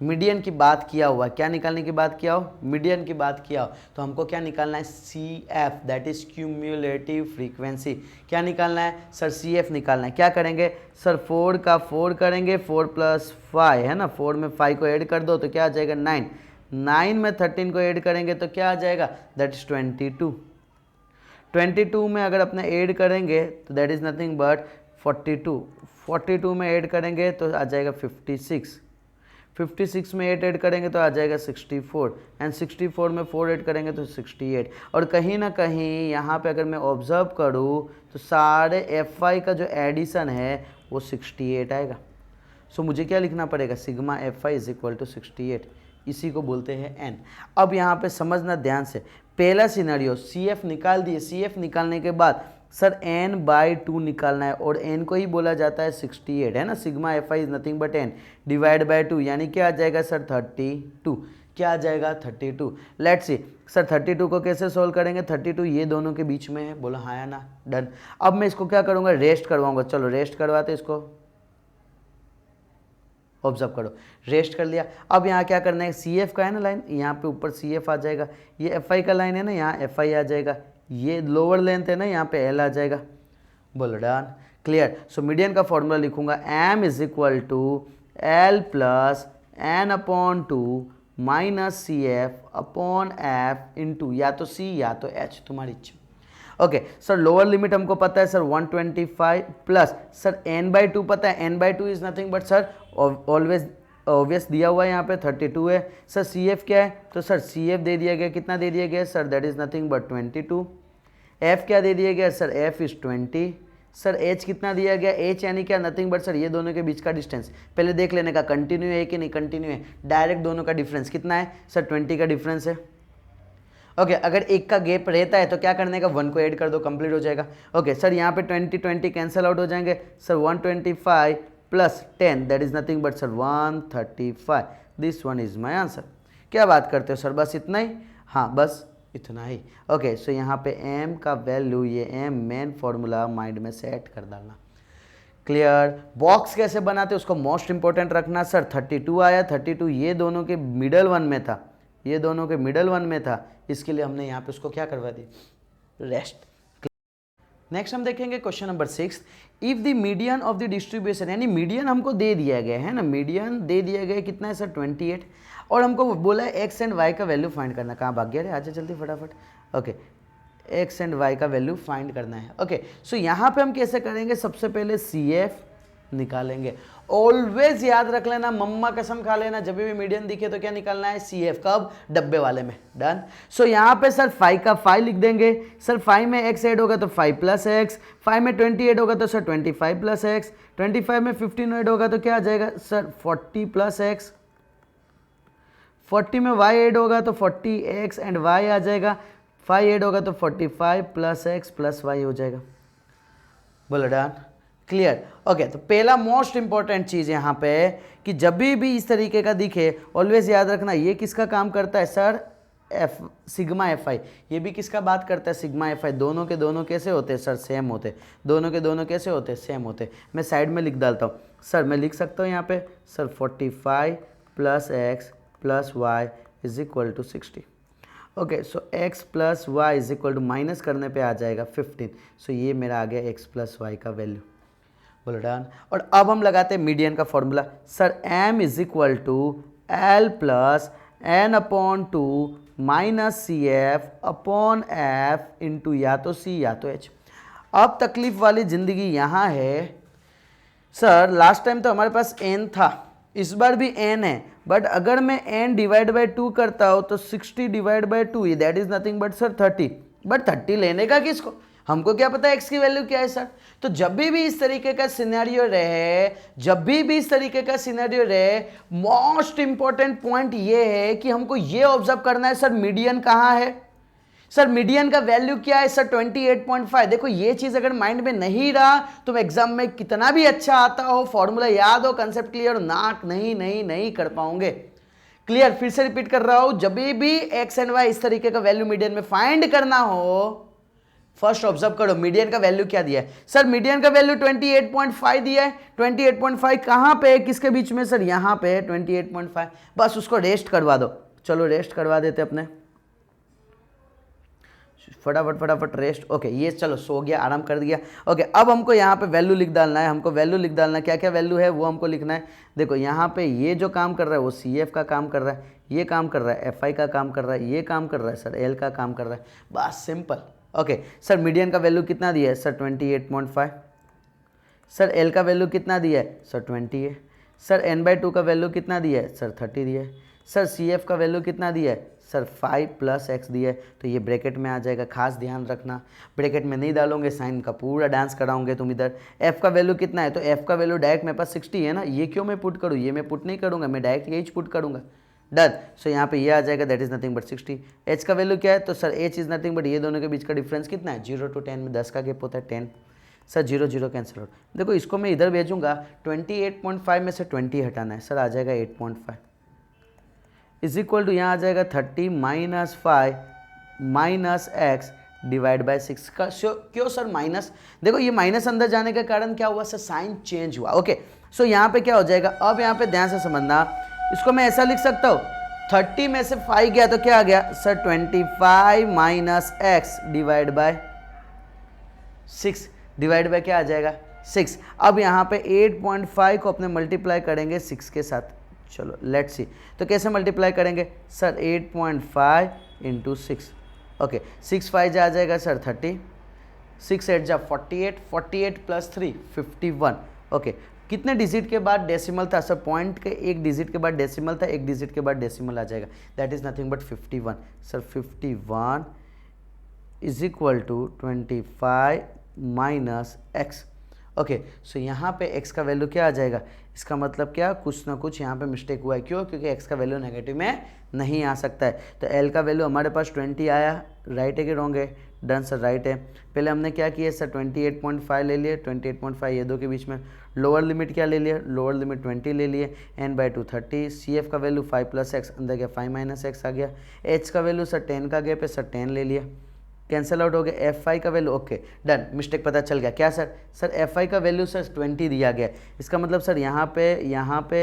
Speaker 1: मीडियन की बात किया हुआ, क्या निकालने की बात किया हो, मीडियन की बात किया हो, तो हमको क्या निकालना है C F, that is cumulative frequency. क्या निकालना है सर, सी एफ निकालना है। क्या करेंगे सर 4 का 4 करेंगे, 4 + 5 है ना, 4 में 5 को ऐड कर दो तो क्या आ जाएगा 9, 9 में 13 को ऐड करेंगे तो क्या आ जाएगा दैट इज 22, 22 में अगर अपने ऐड करेंगे तो दैट इज नथिंग बट 42, 42 में ऐड करेंगे तो आ जाएगा 56, 56 में 8 ऐड करेंगे तो आ जाएगा 64 एंड 64 में 4 ऐड करेंगे तो 68। और कहीं ना कहीं यहाँ पे अगर मैं ऑब्जर्व करूँ तो सारे एफ आई का जो एडिशन है वो 68 आएगा। सो मुझे क्या लिखना पड़ेगा, sigma F I is equal to 68, इसी को बोलते हैं एन। अब यहाँ पे समझना ध्यान से, पहला सिनेरियो सी एफ निकाल दिए, सी एफ निकालने के बाद सर n/2 निकालना है और n को ही बोला जाता है 68 है ना, sigma F I is nothing but n / 2 यानी क्या आ जाएगा सर 32, क्या आ जाएगा 32। लेट्स सी सर 32 को कैसे सोल्व करेंगे, 32 ये दोनों के बीच में है, बोला हाँ या ना, डन। अब मैं इसको क्या करूँगा, रेस्ट करवाऊंगा, चलो रेस्ट करवाते इसको, ऑब्जर्व करो रेस्ट कर लिया। अब यहाँ क्या करना है, सी एफ का है ना लाइन, यहाँ पे ऊपर सी एफ आ जाएगा, ये एफ आई का लाइन है ना, यहाँ एफ आई आ जाएगा, ये लोअर लेंथ है ना, यहाँ पे एल आ जाएगा, बोलो डन, क्लियर। सो मीडियन का फॉर्मूला लिखूंगा m is equal to L plus n/2 minus C F upon F into या तो c या तो h, तुम्हारी इच्छा। ओके सर लोअर लिमिट हमको पता है सर 125 प्लस सर n/2 पता है, n/2 is nothing but sir always obvious दिया हुआ है, यहाँ पे 32 है। सर सी एफ क्या है, तो सर सी एफ दे दिया गया, कितना दे दिया गया sir that is nothing but 22। F क्या दे दिया गया sir, F is 20। Sir H कितना दिया गया, एच यानी क्या नथिंग बट सर ये दोनों के बीच का डिस्टेंस, पहले देख लेने का कंटिन्यू है कि नहीं, कंटिन्यू है, डायरेक्ट दोनों का डिफरेंस कितना है सर 20 का डिफरेंस है। ओके अगर एक का गैप रहता है तो क्या करने का, 1 को ऐड कर दो, कंप्लीट हो जाएगा। ओके सर यहाँ पे 20 कैंसिल आउट हो जाएंगे, sir 125 plus 10 that is nothing but sir 135, this one is my answer. क्या बात करते हो सर, बस इतना ही, हाँ बस इतना ही। ओके सो यहाँ पे m का वैल्यू, ये m मेन फॉर्मूला माइंड में सेट कर डालना, क्लियर। बॉक्स कैसे बनाते उसको मोस्ट इंपॉर्टेंट रखना। सर 32 आया, 32 ये दोनों के मिडल वन में था, ये दोनों के मिडल वन में था, इसके लिए हमने यहाँ पे उसको क्या करवा दी, रेस्ट। नेक्स्ट हम देखेंगे question number 6, if the median of the distribution, यानी मीडियन हमको दे दिया गया है ना, मीडियन दे दिया गया कितना है सर 28, और हमको बोला है एक्स एंड वाई का वैल्यू फाइंड करना। कहाँ भाग गया रे, आजा जल्दी फटाफट। ओके एक्स एंड वाई का वैल्यू फाइंड करना है। ओके सो यहाँ पे हम कैसे करेंगे, सबसे पहले सी एफ निकालेंगे। ऑलवेज याद रख लेना, मम्मा कसम खा लेना, जब भी मीडियन दिखे तो क्या निकालना है सी एफ, कब, डब्बे वाले में, डन। सो यहाँ पे सर 5 का 5 लिख देंगे, सर 5 में x ऐड होगा तो 5 प्लस एक्स, 5 में 20 ऐड होगा तो सर 25 प्लस एक्स, 25 में 15 ऐड होगा तो क्या आ जाएगा सर 40 प्लस एक्स, 40 में y ऐड होगा तो 40x एंड y आ जाएगा, 5 ऐड होगा तो 45 प्लस एक्स प्लस वाई हो जाएगा, बोलो डन, क्लियर। ओके तो पहला मोस्ट इंपॉर्टेंट चीज़ यहाँ पे कि जब भी इस तरीके का दिखे ऑलवेज याद रखना, ये किसका काम करता है सर, एफ सिग्मा एफ आई, ये भी किसका बात करता है, सिग्मा एफ आई। दोनों के दोनों कैसे होते हैं सर, सेम होते, दोनों के दोनों कैसे होते हैं, सेम होते। मैं साइड में लिख डालता हूँ सर, मैं लिख सकता हूँ यहाँ पे sir 45 plus X plus Y is equal to 60। Okay so x plus Y is equal to minus करने पे आ जाएगा 15, सो ये मेरा आ गया x प्लस वाई का वैल्यू, बोलो डन। और अब हम लगाते हैं मीडियन का formula, sir m is equal to L plus n/2 minus C F upon F into या तो c या तो h। अब तकलीफ वाली ज़िंदगी यहाँ है, सर लास्ट टाइम तो हमारे पास n था, इस बार भी n है, बट अगर मैं n डिवाइड बाई 2 करता हूँ तो 60 divide by 2 that is nothing but sir 30, but 30 लेने का किसको, हमको क्या पता है x की वैल्यू क्या है सर। तो जब भी इस तरीके का सिनेरियो रहे, जब भी इस तरीके का सिनेरियो रहे, मोस्ट इंपॉर्टेंट पॉइंट ये है कि हमको ये ऑब्जर्व करना है सर मीडियन कहाँ है, सर मीडियन का वैल्यू क्या है सर 28.5। देखो ये चीज अगर माइंड में नहीं रहा, तुम एग्जाम में कितना भी अच्छा आता हो, फॉर्मूला याद हो, कंसेप्ट क्लियर हो, नाक नहीं कर पाओगे। क्लियर, फिर से रिपीट कर रहा हूं, जब भी एक्स एंड वाई इस तरीके का वैल्यू मीडियन में फाइंड करना हो, फर्स्ट ऑब्जर्व करो मीडियन का वैल्यू क्या दिया है। सर मीडियन का वैल्यू 28.5 दिया है। 28.5 कहां पे, किसके बीच में सर, यहां पे 28.5। बस उसको रेस्ट करवा दो, चलो रेस्ट करवा देते अपने, फटाफट रेस्ट। ओके ये चलो सो गया, आराम कर दिया। ओके अब हमको यहाँ पे वैल्यू लिख डालना है, हमको वैल्यू लिख डालना है, क्या क्या वैल्यू है वो हमको लिखना है। देखो यहाँ पे ये जो काम कर रहा है वो सी एफ का काम कर रहा है, ये काम कर रहा है एफ आई का काम कर रहा है, ये काम कर रहा है सर एल का काम कर रहा है, बस सिंपल। ओके सर मीडियन का वैल्यू कितना दिया है सर 28.5। सर एल का वैल्यू कितना दिया है सर 20 है। सर n/2 का वैल्यू कितना दिया है सर 30 दिया है। सर सी एफ का वैल्यू कितना दिया है सर 5 + x दिया है, तो ये ब्रैकेट में आ जाएगा, खास ध्यान रखना, ब्रैकेट में नहीं डालोगे साइन का पूरा डांस कराओगे तुम इधर। f का वैल्यू कितना है, तो f का वैल्यू डायरेक्ट मेरे पास 60 है ना, ये क्यों मैं पुट करूँ, ये मैं पुट नहीं करूँगा, मैं डायरेक्ट यही पुट करूँगा, डन। सो यहाँ पे ये आ जाएगा, that is nothing but 60। h का वैल्यू क्या है, तो sir h is nothing but ये दोनों के बीच का डिफरेंस कितना है, 0 to 10 में 10 का गैप होता है 10। Sir 0 0 cancel out. देखो इसको मैं इधर भेजूंगा, 28.5 में से 20 हटाना है, सर आ जाएगा 8.5 इज इक्वल टू यहाँ आ जाएगा 30 - 5 - x डिवाइड बाय 6 का। क्यों सर माइनस, देखो ये माइनस अंदर जाने का कारण क्या हुआ सर, साइन चेंज हुआ। ओके सो यहाँ पे क्या हो जाएगा, अब यहाँ पे ध्यान से समझना, इसको मैं ऐसा लिख सकता हूँ, 30 में से 5 गया तो क्या आ गया sir 25 - x divide by 6 divide by क्या आ जाएगा 6। अब यहाँ पे 8.5 को अपने मल्टीप्लाई करेंगे 6 के साथ, चलो लेट्स सी, तो कैसे मल्टीप्लाई करेंगे सर 8.5 × 6। ओके 6 5 जा जाएगा सर 30, 6 8 जा 48, 48 + 3 51। ओके कितने डिजिट के बाद डेसिमल था सर, पॉइंट के एक डिजिट के बाद डेसिमल था, एक डिजिट के बाद डेसिमल आ जाएगा, that is nothing but 51। Sir 51 is equal to 25 - x। Okay so यहाँ पे x का वैल्यू क्या आ जाएगा, इसका मतलब क्या, कुछ ना कुछ यहाँ पे मिस्टेक हुआ है, क्यों, क्योंकि x का वैल्यू नेगेटिव में नहीं आ सकता है। तो l का वैल्यू हमारे पास 20 आया, राइट है कि रॉन्ग है, डन सर राइट है। पहले हमने क्या किया सर 28.5 ले लिए, 28.5 ये दो के बीच में लोअर लिमिट क्या ले लिया, लोअर लिमिट 20 ले लिए, n/2 30, सी एफ का वैल्यू 5 + x अंदर गया 5 - x आ गया, h का वैल्यू सर 10 का गैप है, सर 10 ले लिया, कैंसिल आउट हो गया, एफ आई का वैल्यू ओके डन, मिस्टेक पता चल गया क्या सर, सर एफ आई का वैल्यू सर 20 दिया गया, इसका मतलब सर यहाँ पे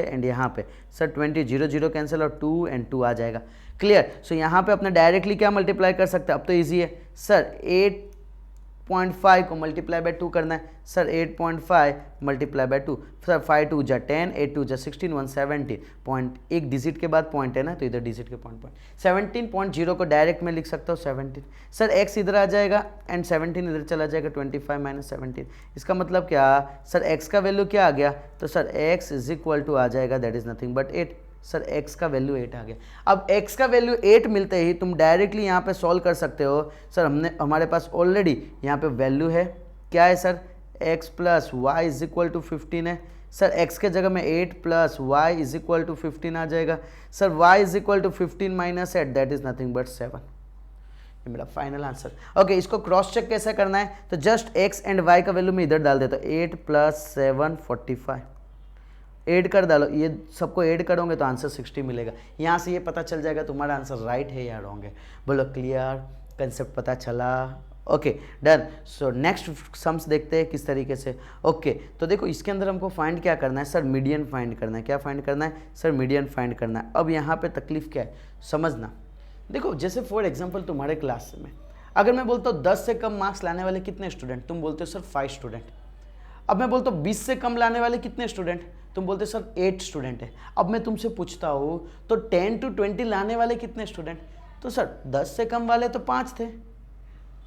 Speaker 1: एंड यहाँ पे सर 20 0 0 कैंसिल और 2 and 2 आ जाएगा, क्लियर। सो यहाँ पे अपने डायरेक्टली क्या मल्टीप्लाई कर सकते हैं, अब तो ईजी है सर 8.5 को मल्टीप्लाई बाय 2 करना है, सर 8.5 मल्टीप्लाई बाय 2, सर 5 2 जा 10, 8 2 जा 16, 170 पॉइंट, एक डिजिट के बाद पॉइंट है ना, तो इधर डिजिट के पॉइंट 17.0 को डायरेक्ट में लिख सकता हूँ 17। सर x इधर आ जाएगा एंड 17 इधर चला जाएगा, 25 - 17। इसका मतलब क्या सर x का वैल्यू क्या आ गया, तो sir x is equal to आ जाएगा, that is nothing but 8। Sir x का वैल्यू 8 आ गया। अब x का वैल्यू 8 मिलते ही तुम डायरेक्टली यहाँ पे सॉल्व कर सकते हो। सर हमारे पास ऑलरेडी यहाँ पे वैल्यू है, क्या है sir x + y is equal to 15 है। सर x के जगह में 8 + y इज इक्वल टू 15 आ जाएगा। Sir y is equal to 15 - 8 that is nothing but 7। ये मेरा फाइनल आंसर। ओके इसको क्रॉस चेक कैसे करना है, तो जस्ट x एंड y का वैल्यू मैं इधर डाल देता हूँ, 8 + 7 45 ऐड कर डालो, ये सबको ऐड करोगे तो आंसर 60 मिलेगा। यहाँ से ये पता चल जाएगा तुम्हारा आंसर राइट है या रॉन्ग है। बोलो क्लियर, कंसेप्ट पता चला, okay done. So next sums देखते हैं किस तरीके से। ओके तो देखो इसके अंदर हमको फाइंड क्या करना है सर, मीडियन फाइंड करना है। क्या फाइंड करना है सर, मीडियन फाइंड करना है। अब यहाँ पे तकलीफ क्या है समझना, देखो जैसे फॉर एग्जांपल तुम्हारे क्लास में अगर मैं बोलता हूँ 10 से कम मार्क्स लाने वाले कितने स्टूडेंट, तुम बोलते हो सर 5 स्टूडेंट। अब मैं बोलता हूँ 20 से कम लाने वाले कितने स्टूडेंट, तुम बोलते सर 8 स्टूडेंट है। अब मैं तुमसे पूछता हूँ तो 10 to 20 लाने वाले कितने स्टूडेंट, तो सर 10 से कम वाले तो 5 थे,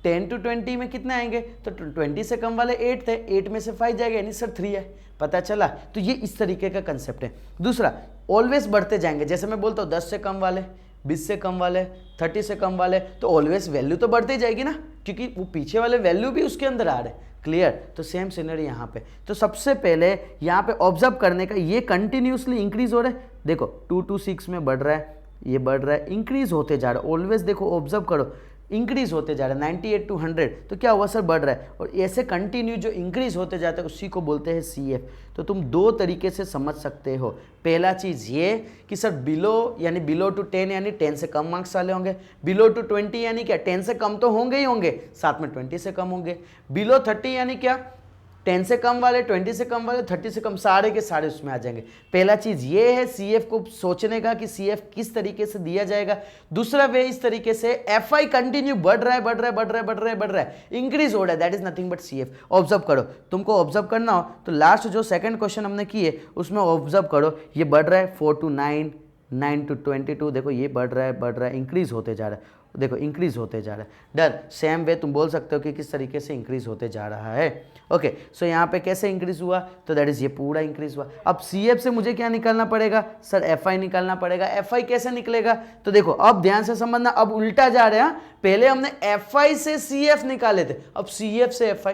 Speaker 1: 10 to 20 में कितने आएंगे, तो 20 से कम वाले 8 थे, 8 में से 5 जाएगा यानी सर 3 है। पता चला, तो ये इस तरीके का कंसेप्ट है। दूसरा ऑलवेज बढ़ते जाएंगे, जैसे मैं बोलता हूँ 10 से कम वाले, 20 से कम वाले, 30 से कम वाले, तो ऑलवेज वैल्यू तो बढ़ती जाएगी ना, क्योंकि वो पीछे वाले वैल्यू भी उसके अंदर आ रहे हैं। क्लियर, तो सेम सीनरी यहाँ पे। तो सबसे पहले यहाँ पे ऑब्जर्व करने का, ये कंटिन्यूसली इंक्रीज हो रहा है, देखो 2 to 6 में बढ़ रहा है, ये बढ़ रहा है, इंक्रीज होते जा रहा है। ऑलवेज देखो ऑब्जर्व करो, इंक्रीज होते जा रहा है 98 टू 100, तो क्या हुआ सर, बढ़ रहा है। और ऐसे कंटिन्यू जो इंक्रीज होते जाता है उसी को बोलते हैं CF। तो तुम दो तरीके से समझ सकते हो। पहला चीज़ ये कि सर बिलो यानी बिलो टू 10 यानी 10 से कम मार्क्स वाले होंगे, बिलो टू 20 यानी क्या 10 से कम तो होंगे ही होंगे, साथ में 20 से कम होंगे, बिलो 30 यानी क्या 10 से कम वाले, 20 से कम वाले, 30 से कम, सारे के सारे उसमें आ जाएंगे। पहला चीज़ ये है CF को सोचने का कि CF किस तरीके से दिया जाएगा। दूसरा वे इस तरीके से FI कंटिन्यू बढ़ रहा है, बढ़ रहा है, बढ़ रहा है, बढ़ रहा है, बढ़ रहा है, इंक्रीज हो रहा है, that is nothing but CF। Observe करो, तुमको ऑब्जर्व करना हो तो लास्ट जो सेकंड क्वेश्चन हमने किए उसमें ऑब्जर्व करो, ये बढ़ रहा है 4 to 9, 9 to 22, देखो ये बढ़ रहा है, इंक्रीज होते जा रहा है, देखो इंक्रीज होते जा रहा है। डर सेम वे तुम बोल सकते हो कि किस तरीके से इंक्रीज होते जा रहा है। ओके, सो यहाँ पे कैसे इंक्रीज हुआ, तो दैट इज ये पूरा इंक्रीज हुआ। अब CF से मुझे क्या निकालना पड़ेगा सर, FI निकालना पड़ेगा। FI कैसे निकलेगा, तो देखो अब ध्यान से समझना, अब उल्टा जा रहे हैं। पहले हमने FI से CF निकाले थे, अब CF से FI।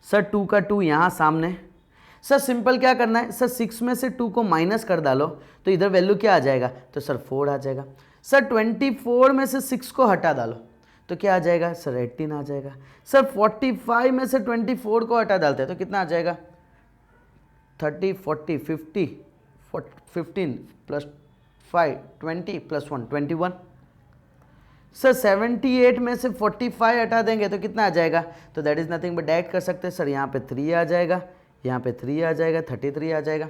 Speaker 1: सर 2 का 2 यहाँ सामने, सर सिंपल क्या करना है सर, 6 में से 2 को माइनस कर डालो तो इधर वैल्यू क्या आ जाएगा, तो सर 4 आ जाएगा। सर 24 में से 6 को हटा डालो तो क्या आ जाएगा सर, 18 आ जाएगा। सर 45 में से 24 को हटा डालते हैं तो कितना आ जाएगा, 30, 40, 50, 15 प्लस 5, 20 प्लस 1, 21। सर 78 में से 45 हटा देंगे तो कितना आ जाएगा, तो that is nothing but direct कर सकते हैं सर, यहाँ पे 3 आ जाएगा, यहाँ पे 3 आ जाएगा, 33 आ जाएगा।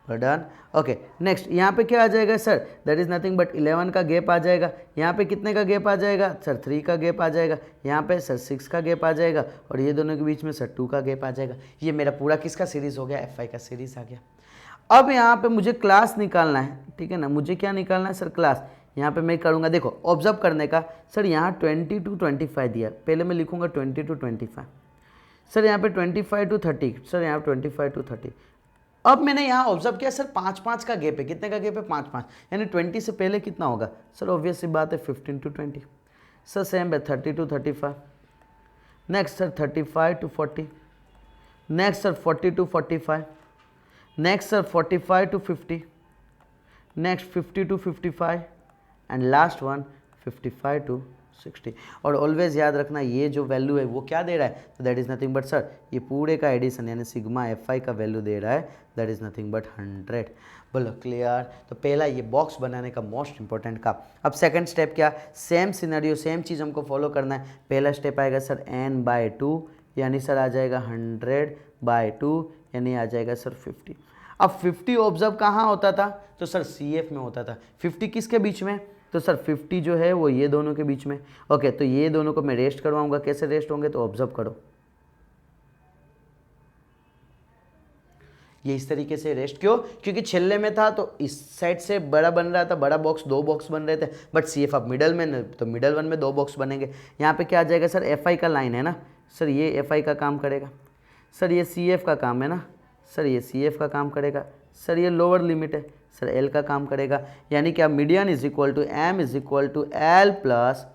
Speaker 1: डन। ओके, नेक्स्ट यहाँ पे क्या आ जाएगा sir, that is nothing but 11 का गैप आ जाएगा। यहाँ पे कितने का गैप आ जाएगा सर, 3 का गैप आ जाएगा। यहाँ पे सर 6 का गैप आ जाएगा और ये दोनों के बीच में सर 2 का गैप आ जाएगा। ये मेरा पूरा किसका सीरीज हो गया, FI का सीरीज आ गया। अब यहाँ पे मुझे क्लास निकालना है, ठीक है ना, मुझे क्या निकालना है सर, क्लास। यहाँ पे मैं करूँगा, देखो ऑब्जर्व करने का, सर यहाँ 20 to 25 दिया, पहले मैं लिखूँगा 20 to 25, सर यहाँ पे 25 to 30, सर यहाँ 25 to 30। अब मैंने यहाँ ऑब्जर्व किया सर 5-5 का गैप है, कितने का गैप है, 5-5, यानी 20 से पहले कितना होगा सर, ऑब्वियस सी बात है 15 to 20। सर सेम है 30 to 35, next sir 35 to 40, next sir 40 to 45, next sir 45 to 50, next 50 to 55 and last one 55 to 60। और ऑलवेज याद रखना ये जो वैल्यू है वो क्या दे रहा है, तो that is nothing but sir ये पूरे का एडिशन यानी सिग्मा FI का वैल्यू दे रहा है, दैट इज नथिंग बट 100। बोलो क्लियर। तो पहला ये बॉक्स बनाने का मोस्ट इंपॉर्टेंट काम। अब सेकंड स्टेप क्या, सेम सिनेरियो सेम चीज़ हमको फॉलो करना है। पहला स्टेप आएगा सर n/2 यानी सर आ जाएगा 100/2 यानी आ जाएगा सर 50। अब 50 ऑब्जर्व कहाँ होता था, तो सर CF में होता था। 50 किसके बीच में, तो सर 50 जो है वो ये दोनों के बीच में। ओके, तो ये दोनों को मैं रेस्ट करवाऊंगा, कैसे रेस्ट होंगे, तो ऑब्जर्व करो, ये इस तरीके से रेस्ट। क्यों, क्योंकि छेल्ले में था तो इस साइड से बड़ा बन रहा था, बड़ा बॉक्स, 2 बॉक्स बन रहे थे, बट CF अब मिडल में, तो मिडल वन में 2 बॉक्स बनेंगे। यहाँ पे क्या आ जाएगा सर, FI का लाइन है ना सर, ये FI का काम करेगा, सर ये CF का काम है ना सर, ये CF का काम करेगा, सर ये लोअर लिमिट है सर, L का काम करेगा। यानी क्या, median is equal to M is equal to L plus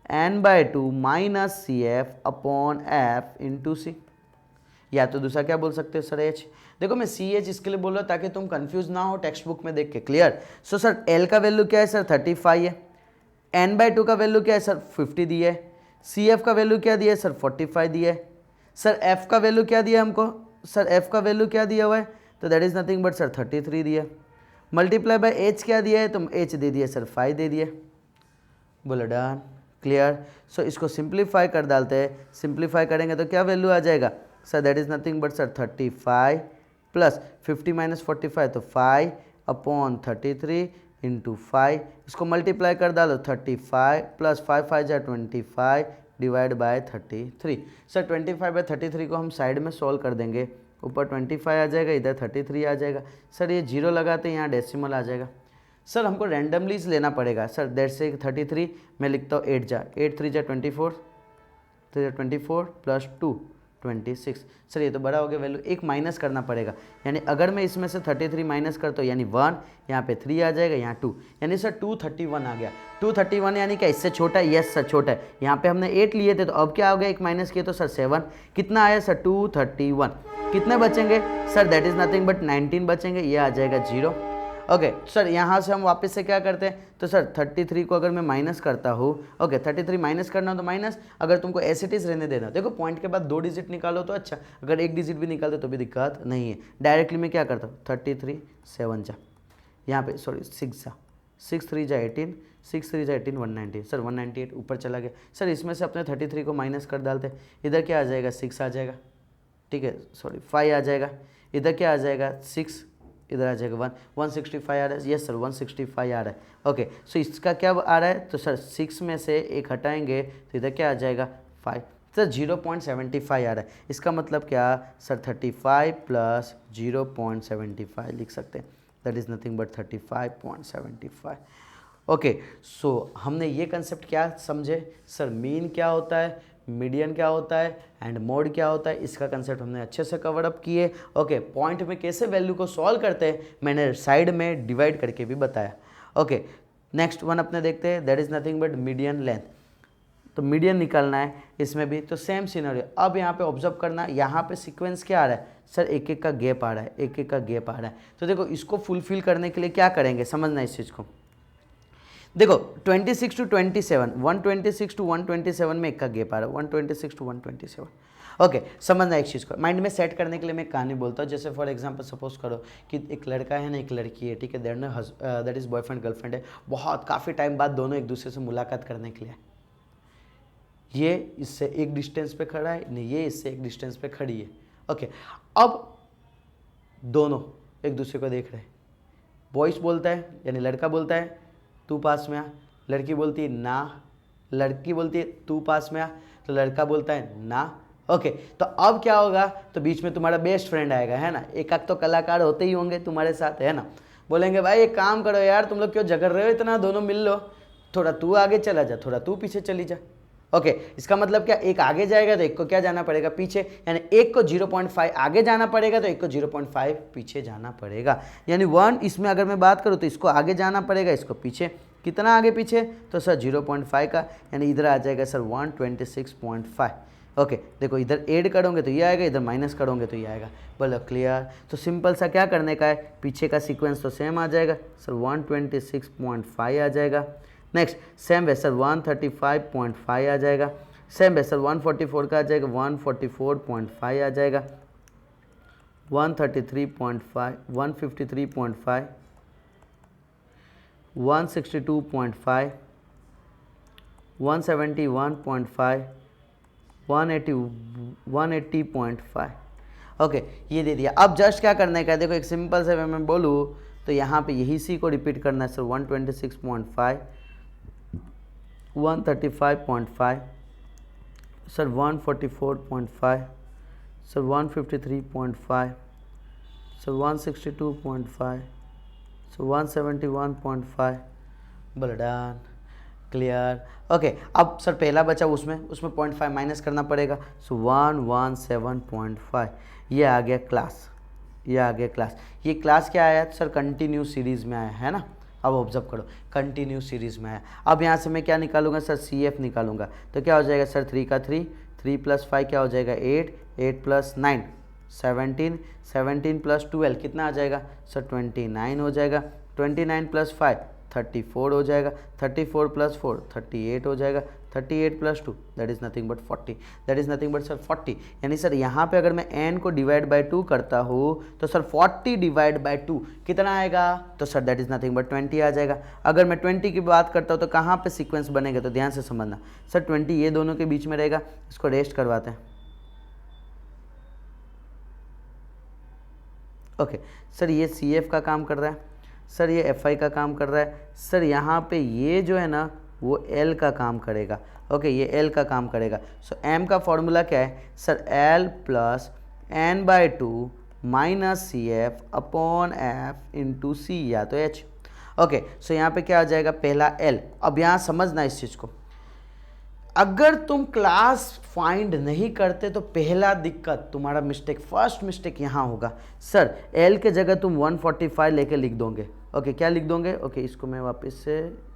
Speaker 1: n/2 minus CF upon F into C। या तो दूसरा क्या बोल सकते हो सर, H। देखो मैं CH इसके लिए बोल रहा हूँ ताकि तुम कंफ्यूज ना हो टेक्स्ट बुक में देख के। क्लियर। सो सर L का वैल्यू क्या है सर, 35 है। n/2 का वैल्यू क्या है सर, 50 दिया है। CF का वैल्यू क्या दिया है सर, 45 दिया है। सर F का वैल्यू क्या दिया हमको, सर F का वैल्यू क्या दिया हुआ है, तो that is nothing but sir 33 दिया। मल्टीप्लाई बाय H क्या दिया है, तो H दे दिया सर 5 दे दिया। बोलो डन। क्लियर। सो इसको सिंप्लीफाई कर डालते हैं, सिंप्लीफाई करेंगे तो क्या वैल्यू आ जाएगा sir, that is nothing but sir 35 plus 50 minus 45 तो 5 अपॉन 33 इंटू 5। इसको मल्टीप्लाई कर डालो, 35 प्लस 5 5 जा 25 डिवाइड बाय 33। सर 25/33 को हम साइड में सॉल्व कर देंगे, ऊपर 25 आ जाएगा, इधर 33 आ जाएगा। सर ये जीरो लगाते हैं, यहाँ डेसिमल आ जाएगा। सर हमको रैंडमली लेना पड़ेगा सर, दैट से 33 मैं लिखता हूँ 8 जा 8 3 जा 24 24 प्लस 2 26। सर ये तो बड़ा हो गया वैल्यू, एक माइनस करना पड़ेगा। यानी अगर मैं इसमें से 33 माइनस करता हूँ यानी 1, यहाँ पे 3 आ जाएगा, यहाँ 2, यानी सर 231 आ गया। 231 यानी क्या, इससे छोटा है, यस सर छोटा है। यहाँ पे हमने 8 लिए थे तो अब क्या हो गया, एक माइनस किए तो सर 7। कितना आया सर 231। कितने बचेंगे sir, that is nothing but 19 बचेंगे, ये आ जाएगा 0। ओके सर यहाँ से हम वापस से क्या करते हैं, तो सर 33 को अगर मैं माइनस करता हूँ, ओके 33 माइनस करना हो तो माइनस, अगर तुमको एज इट इज़ रहने देना, देखो पॉइंट के बाद 2 डिजिट निकालो तो अच्छा, अगर 1 डिजिट भी निकालते तो भी दिक्कत नहीं है। डायरेक्टली मैं क्या करता हूँ 33 7 जा, यहाँ पे सॉरी 6 जा, 6 3 जा 18, 6 3 जा 18 198, सर 198 ऊपर चला गया। सर इसमें से अपने 33 को माइनस कर डालते, इधर क्या आ जाएगा 6 आ जाएगा, ठीक है सॉरी 5 आ जाएगा, इधर क्या आ जाएगा 6, इधर आ जाएगा 165 आ रहा है, यस सर 165 आ रहा है। ओके सो इसका क्या आ रहा है, तो सर 6 में से एक हटाएंगे तो इधर क्या आ जाएगा 5, सर 0.75 आ रहा है। इसका मतलब क्या सर 35 प्लस 0.75 लिख सकते हैं, that is nothing but 35.75। Okay so हमने ये कंसेप्ट क्या समझे, सर मीन क्या होता है, मीडियन क्या होता है एंड मोड क्या होता है, इसका कंसेप्ट हमने अच्छे से कवर अप किए। ओके पॉइंट में कैसे वैल्यू को सॉल्व करते हैं मैंने साइड में डिवाइड करके भी बताया। ओके नेक्स्ट वन अपने देखते हैं, that is nothing but median length. तो मीडियन निकालना है इसमें भी, तो सेम सिनेरियो। अब यहाँ पे ऑब्जर्व करना, यहाँ पे सीक्वेंस क्या आ रहा है सर, एक एक का गैप आ रहा है, एक एक का गैप आ रहा है। तो देखो इसको फुलफिल करने के लिए क्या करेंगे, समझना इस चीज़ को। देखो 26 टू 27, 126 टू 127 में एक का गैप आ रहा है, 126 टू 127। ओके समझना एक चीज़ को, माइंड में सेट करने के लिए मैं एक कहानी बोलता हूँ। जैसे फॉर एग्जांपल सपोज करो कि एक लड़का है ना एक लड़की है, ठीक है, दैट इज़ बॉयफ्रेंड गर्लफ्रेंड है, बहुत काफ़ी टाइम बाद दोनों एक दूसरे से मुलाकात करने के लिए, ये इससे एक डिस्टेंस पे खड़ा है, नहीं ये इससे एक डिस्टेंस पे खड़ी है। ओके अब दोनों एक दूसरे को देख रहे हैं, बॉयस बोलता है यानी लड़का बोलता है तू पास में आ, लड़की बोलती है ना, लड़की बोलती है तू पास में आ, तो लड़का बोलता है ना। ओके तो अब क्या होगा, तो बीच में तुम्हारा बेस्ट फ्रेंड आएगा, है ना, एक आध तो कलाकार होते ही होंगे तुम्हारे साथ, है ना, बोलेंगे भाई एक काम करो यार, तुम लोग क्यों झगड़ रहे हो इतना, दोनों मिल लो, थोड़ा तू आगे चला जा, थोड़ा तू पीछे चली जा। ओके इसका मतलब क्या, एक आगे जाएगा तो एक को क्या जाना पड़ेगा पीछे, यानी एक को 0.5 आगे जाना पड़ेगा तो एक को 0.5 पीछे जाना पड़ेगा। यानी 1 इसमें अगर मैं बात करूँ तो इसको आगे जाना पड़ेगा, इसको पीछे, कितना आगे पीछे, तो सर 0.5 का, यानी इधर आ जाएगा सर 126.5। ओके देखो इधर ऐड करोगे तो ये आएगा, इधर माइनस करोगे तो ये आएगा। बोलो क्लियर। तो सिंपल सा क्या करने का है, पीछे का सीक्वेंस तो सेम आ जाएगा सर 126.5 आ जाएगा। नेक्स्ट सेम वे सर 135.5 आ जाएगा, सेम वे सर 144 का आ जाएगा 144.5 आ जाएगा, 133.5, 153.5, 162.5, 171.5, 180.5। ओके ये दे दिया। अब जस्ट क्या करने का है, देखो एक सिंपल से मैं बोलूँ तो यहाँ पे यही सी को रिपीट करना है sir 126.5, 135.5, sir 144.5, sir 153.5, sir 162.5, sir 171.5। बोलो डन, क्लियर। ओके अब सर पहला बचा उसमें 0.5 माइनस करना पड़ेगा, सो 117.5। ये आ गया क्लास, ये आ गया क्लास। ये क्लास क्या आया सर, कंटिन्यू सीरीज़ में आया है ना। अब ऑब्जर्व करो कंटिन्यू सीरीज़ में आया। अब यहाँ से मैं क्या निकालूंगा सर, CF निकालूंगा, तो क्या हो जाएगा सर 3 का 3, 3 + 5 क्या हो जाएगा 8, 8 + 9 17, 17 + 12 कितना आ जाएगा सर 29 हो जाएगा, 29 + 5 34 हो जाएगा, 34 + 4 38 हो जाएगा, 38 + 2 that is nothing but 40, that is nothing but sir 40। यानी सर यहाँ पे अगर मैं n को डिवाइड बाय 2 करता हूँ तो सर 40 डिवाइड बाय 2 कितना आएगा, तो sir that is nothing but 20 आ जाएगा। अगर मैं 20 की बात करता हूँ तो कहाँ पे सीक्वेंस बनेगा, तो ध्यान से समझना सर 20 ये दोनों के बीच में रहेगा, इसको रेस्ट करवाते हैं। ओके सर ये CF का काम कर रहा है, सर ये FI का काम कर रहा है, सर यहाँ पे ये जो है ना वो L का काम करेगा। ओके ये L का काम करेगा। सो M का फॉर्मूला क्या है sir, L + n/2 - CF / F × C या तो H। ओके सो यहाँ पे क्या आ जाएगा, पहला L। अब यहाँ समझना इस चीज़ को, अगर तुम क्लास फाइंड नहीं करते तो पहला दिक्कत तुम्हारा मिस्टेक, फर्स्ट मिस्टेक यहाँ होगा सर, L के जगह तुम 145 लेके लिख दोगे। ओके क्या लिख दोगे, ओके इसको मैं वापस से,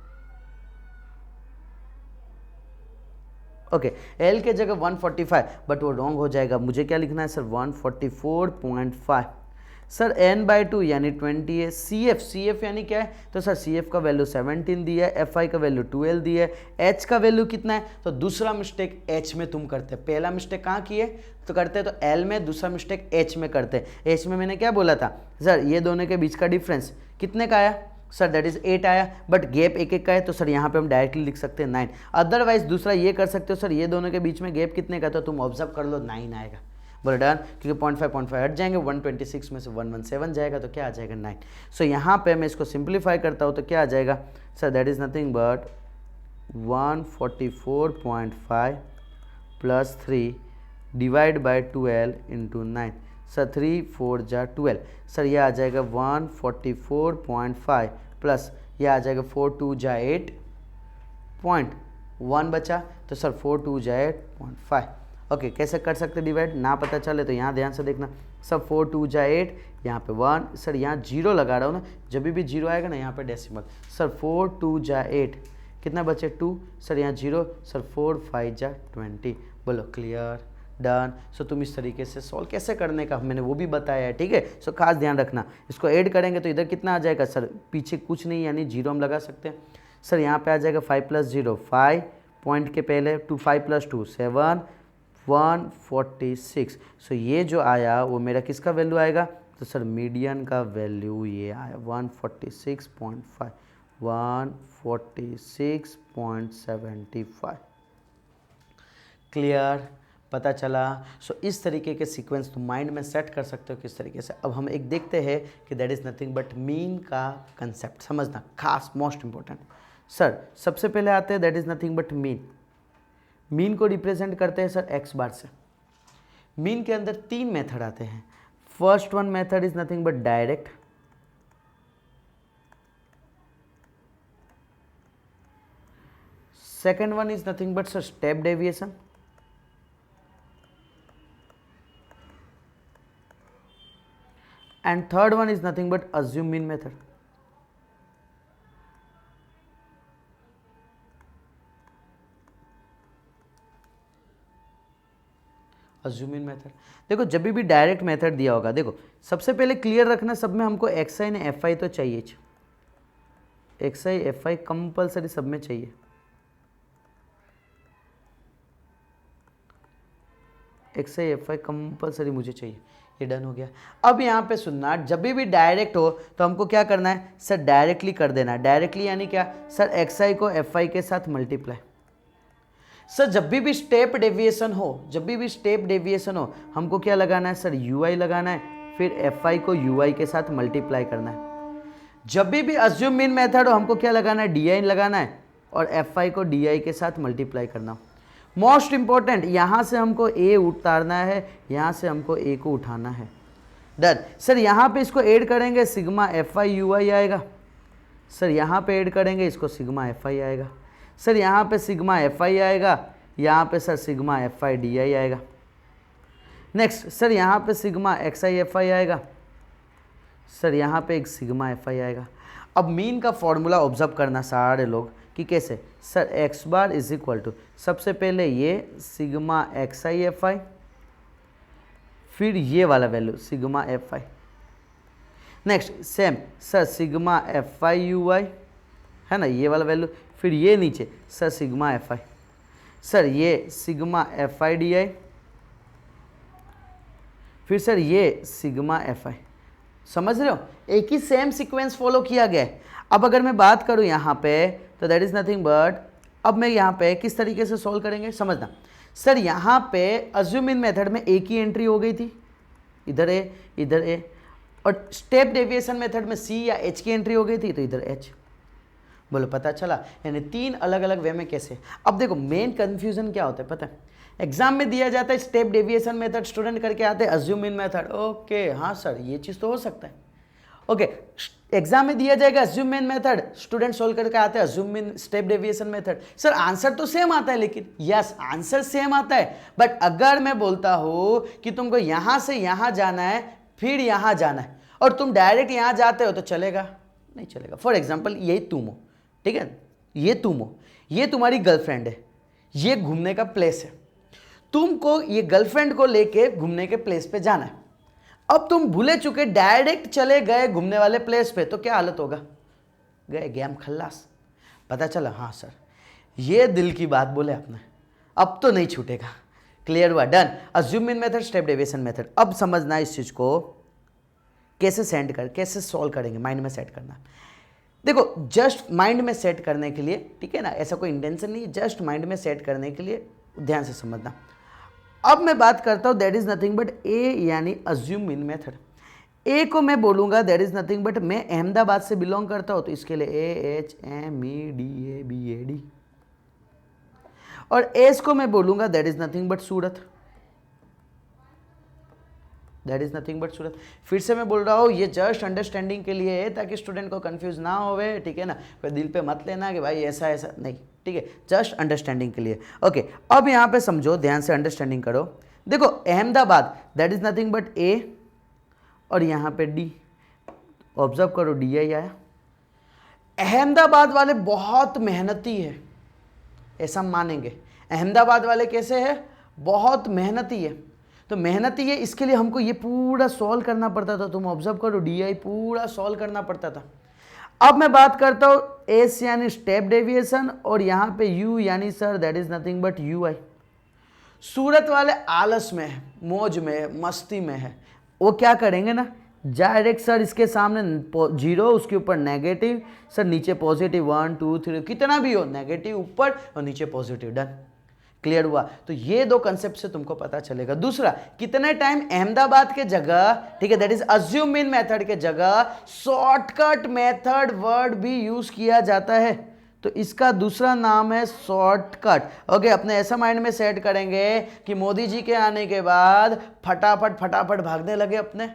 Speaker 1: ओके L के जगह 145, बट वो रॉन्ग हो जाएगा, मुझे क्या लिखना है सर 144.5। सर n/2 यानी 20 है। CF यानी क्या है, तो सर CF का वैल्यू 17 दिया है, FI का वैल्यू 12 दिया है, H का वैल्यू कितना है, तो दूसरा मिस्टेक H में तुम करते हैं। पहला मिस्टेक कहाँ किए तो करते हैं तो L में, दूसरा मिस्टेक H में करते हैं। H में मैंने क्या बोला था सर, ये दोनों के बीच का डिफरेंस कितने का आया सर, दैट इज 8 आया, बट गैप एक एक का है, तो सर यहाँ पे हम डायरेक्टली लिख सकते हैं 9। अदरवाइज दूसरा ये कर सकते हो सर, ये दोनों के बीच में गैप कितने का, तो तुम ऑब्जर्व कर लो 9 आएगा। बोलो डन, क्योंकि 0.5 हट जाएंगे, 126 में से 117 जाएगा, तो क्या आ जाएगा 9। सो यहाँ पे मैं इसको सिंप्लीफाई करता हूँ तो क्या आ जाएगा sir, that is nothing but 144.5 plus 3 divide by 12 into 9। Sir 3 4 जा 12, सर ये आ जाएगा 144.5 प्लस ये आ जाएगा 4 2 जा 8.1 बचा, तो सर 4 2 जा 8.5। ओके, कैसे कर सकते डिवाइड, ना पता चले तो यहाँ ध्यान से देखना। सब 4 2 जा 8, यहाँ पे 1, सर यहाँ 0 लगा रहा हूँ ना, जब भी 0 आएगा ना यहाँ पे डेसिमल। सर 4 2 जा 8 कितना बचे 2, सर यहाँ 0, सर 4 5 जा 20। बोलो क्लियर, डन। सो तुम इस तरीके से सॉल्व कैसे करने का मैंने वो भी बताया है, ठीक है। सो खास ध्यान रखना, इसको ऐड करेंगे तो इधर कितना आ जाएगा सर, पीछे कुछ नहीं यानी 0 हम लगा सकते हैं। सर यहाँ पे आ जाएगा 5 + 0 5, पॉइंट के पहले 2, 5 + 2 7, 146। सो ये जो आया वो मेरा किसका वैल्यू आएगा, तो सर मीडियन का वैल्यू ये आया 146.5, 146.75। क्लियर, पता चला। सो इस तरीके के सीक्वेंस तुम माइंड में सेट कर सकते हो किस तरीके से। अब हम एक देखते हैं कि that is nothing but mean का कंसेप्ट समझना, खास मोस्ट इंपॉर्टेंट। सर सबसे पहले आते हैं that is nothing but mean. Mean को रिप्रेजेंट करते हैं सर x बार से। मीन के अंदर 3 मेथड आते हैं। First one method is nothing but direct, second one is nothing but sir step deviation, and third one is nothing but assume mean method. assume mean method देखो जब भी डायरेक्ट मेथड दिया होगा, देखो सबसे पहले क्लियर रखना, सब में हमको xi ने fi तो चाहिए, xi fi कंपल्सरी सब में चाहिए। xi fi कंपल्सरी मुझे चाहिए, ये डन हो गया। अब यहाँ पे सुनना, जब भी डायरेक्ट हो तो हमको क्या करना है सर, डायरेक्टली कर देना। डायरेक्टली यानी क्या सर, xi को fi के साथ मल्टीप्लाई। सर जब भी स्टेप डेविएशन हो, जब भी स्टेप डेविएशन हो हमको क्या लगाना है सर, ui लगाना है, फिर fi को ui के साथ मल्टीप्लाई करना है। जब भी अज्यूम मीन मेथड हो हमको क्या लगाना है, di लगाना है, और fi को di के साथ मल्टीप्लाई करना। मोस्ट इंपॉर्टेंट, यहाँ से हमको a उतारना है, यहाँ से हमको a को उठाना है। डन। सर यहाँ पे इसको ऐड करेंगे सिग्मा fi ui आएगा, सर यहाँ पे ऐड करेंगे इसको सिग्मा fi आएगा, सर यहाँ पे सिग्मा fi आएगा, यहाँ पे सर सिग्मा fi di आएगा। नेक्स्ट सर यहाँ पे सिग्मा xi fi आएगा, सर यहाँ पे एक सिग्मा fi आएगा। अब मीन का फॉर्मूला ऑब्जर्व करना सारे लोग कि कैसे sir, x bar is equal to सबसे पहले ये सिग्मा xi fi, फिर ये वाला value sigma fi। Next same sir sigma fi ui है ना, ये वाला वैल्यू, फिर ये नीचे सर सिग्मा fi, सर ये सिग्मा fi di, फिर सर ये सिग्मा fi। समझ रहे हो, एक ही सेम सीक्वेंस फॉलो किया गया है। अब अगर मैं बात करूं यहाँ पे तो दैट इज नथिंग बट, अब मैं यहाँ पे किस तरीके से सॉल्व करेंगे समझना। सर यहाँ पे अज्यूम इन मेथड में एक ही एंट्री हो गई थी, इधर ए इधर ए, और स्टेप डेविएशन मेथड में सी या एच की एंट्री हो गई थी, तो इधर एच। बोलो पता चला, यानी 3 अलग अलग वे में कैसे। अब देखो मेन कंफ्यूजन क्या होता है पता है, एग्जाम में दिया जाता है स्टेप डेविएशन मेथड, स्टूडेंट करके आते हैं अज्यूम इन मेथड। ओके हाँ सर ये चीज़ तो हो सकता है। ओके एग्जाम में दिया जाएगा अज्यूम इन मेथड, स्टूडेंट सोल्व करके आते हैं assume in step deviation method. Sir answer तो सेम आता है, लेकिन यस आंसर सेम आता है, बट अगर मैं बोलता हूँ कि तुमको यहाँ से यहाँ जाना है फिर यहाँ जाना है और तुम डायरेक्ट यहाँ जाते हो तो चलेगा नहीं चलेगा। फॉर एग्जाम्पल यही तुम हो, ठीक है, ये तुम हो, ये तुम्हारी गर्लफ्रेंड है, ये घूमने का प्लेस है, तुमको ये गर्लफ्रेंड को लेके घूमने के प्लेस पे जाना है। अब तुम भूले चुके डायरेक्ट चले गए घूमने वाले प्लेस पे, तो क्या हालत होगा? गए गेम खल्लास। पता चला हाँ सर ये दिल की बात बोले आपने, अब तो नहीं छूटेगा। क्लियर हुआ? डन। अज्यूम इन मेथड, स्टेप डेविएशन मेथड। अब समझना इस चीज को कैसे सॉल्व करेंगे, माइंड में सेट करना। देखो जस्ट माइंड में सेट करने के लिए, ठीक है ना, ऐसा कोई इंटेंशन नहीं, जस्ट माइंड में सेट करने के लिए ध्यान से समझना। अब मैं बात करता हूं दैट इज नथिंग बट ए यानी अज्यूम इन मेथड। ए को मैं बोलूंगा दैट इज नथिंग बट, मैं अहमदाबाद से बिलोंग करता हूं तो इसके लिए AHMEDABAD। और एस को मैं बोलूंगा that is nothing but Surat, that is nothing but Surat. फिर से मैं बोल रहा हूँ ये जस्ट अंडरस्टैंडिंग के लिए है ताकि स्टूडेंट को कंफ्यूज ना होवे, ठीक है ना, कोई दिल पे मत लेना कि भाई ऐसा ऐसा नहीं, ठीक है, जस्ट अंडरस्टैंडिंग के लिए। ओके अब यहाँ पे समझो, ध्यान से अंडरस्टैंडिंग करो। देखो Ahmedabad that is nothing but A और यहाँ पे डी, ऑब्जर्व करो डी आई आया। अहमदाबाद वाले बहुत मेहनती है, ऐसा मानेंगे। अहमदाबाद वाले कैसे है? बहुत मेहनती है। तो मेहनती है इसके लिए हमको ये पूरा सॉल्व करना पड़ता था, तुम ऑब्जर्व करो डी आई पूरा सॉल्व करना पड़ता था। अब मैं बात करता हूँ एस यानी स्टेप डेविएशन और यहाँ पे यू यानी sir that is nothing but U I. Surat वाले आलस में है, मौज में है, मस्ती में है, वो क्या करेंगे ना, डायरेक्ट सर इसके सामने 0 उसके ऊपर नेगेटिव, सर नीचे पॉजिटिव 1 2 3 कितना भी हो, नेगेटिव ऊपर और नीचे पॉजिटिव। डन। क्लियर हुआ? तो ये दो कंसेप्ट से तुमको पता चलेगा। दूसरा, कितने टाइम अहमदाबाद के जगह, ठीक है, that is assume in method के जगह शॉर्टकट मेथड वर्ड भी यूज किया जाता है, तो इसका दूसरा नाम है शॉर्टकट। ओके अपने ऐसा माइंड में सेट करेंगे कि मोदी जी के आने के बाद फटाफट फटाफट भागने लगे अपने,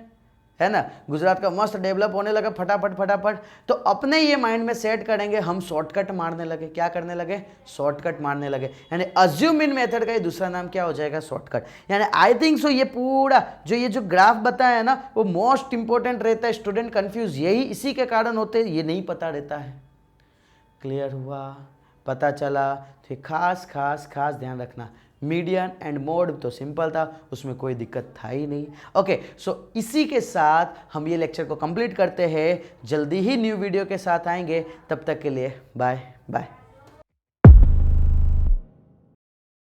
Speaker 1: है ना, गुजरात का मस्त डेवलप होने लगा फटाफट फटाफट, तो अपने ये माइंड में सेट करेंगे हम शॉर्टकट मारने लगे। क्या करने लगे? शॉर्टकट मारने लगे। यानी अज्यूम इन मेथड का ये दूसरा नाम क्या हो जाएगा? शॉर्टकट। यानी आई थिंक सो ये पूरा जो ग्राफ बताया है ना वो मोस्ट इंपॉर्टेंट रहता है, स्टूडेंट कंफ्यूज यही इसी के कारण होते हैं, ये नहीं पता रहता है। क्लियर हुआ? पता चला? तो खास खास खास ध्यान रखना, मीडियन एंड मोड तो सिंपल था, उसमें कोई दिक्कत था ही नहीं। ओके सो इसी के साथ हम ये लेक्चर को कंप्लीट करते हैं, जल्दी ही न्यू वीडियो के साथ आएंगे, तब तक के लिए बाय बाय।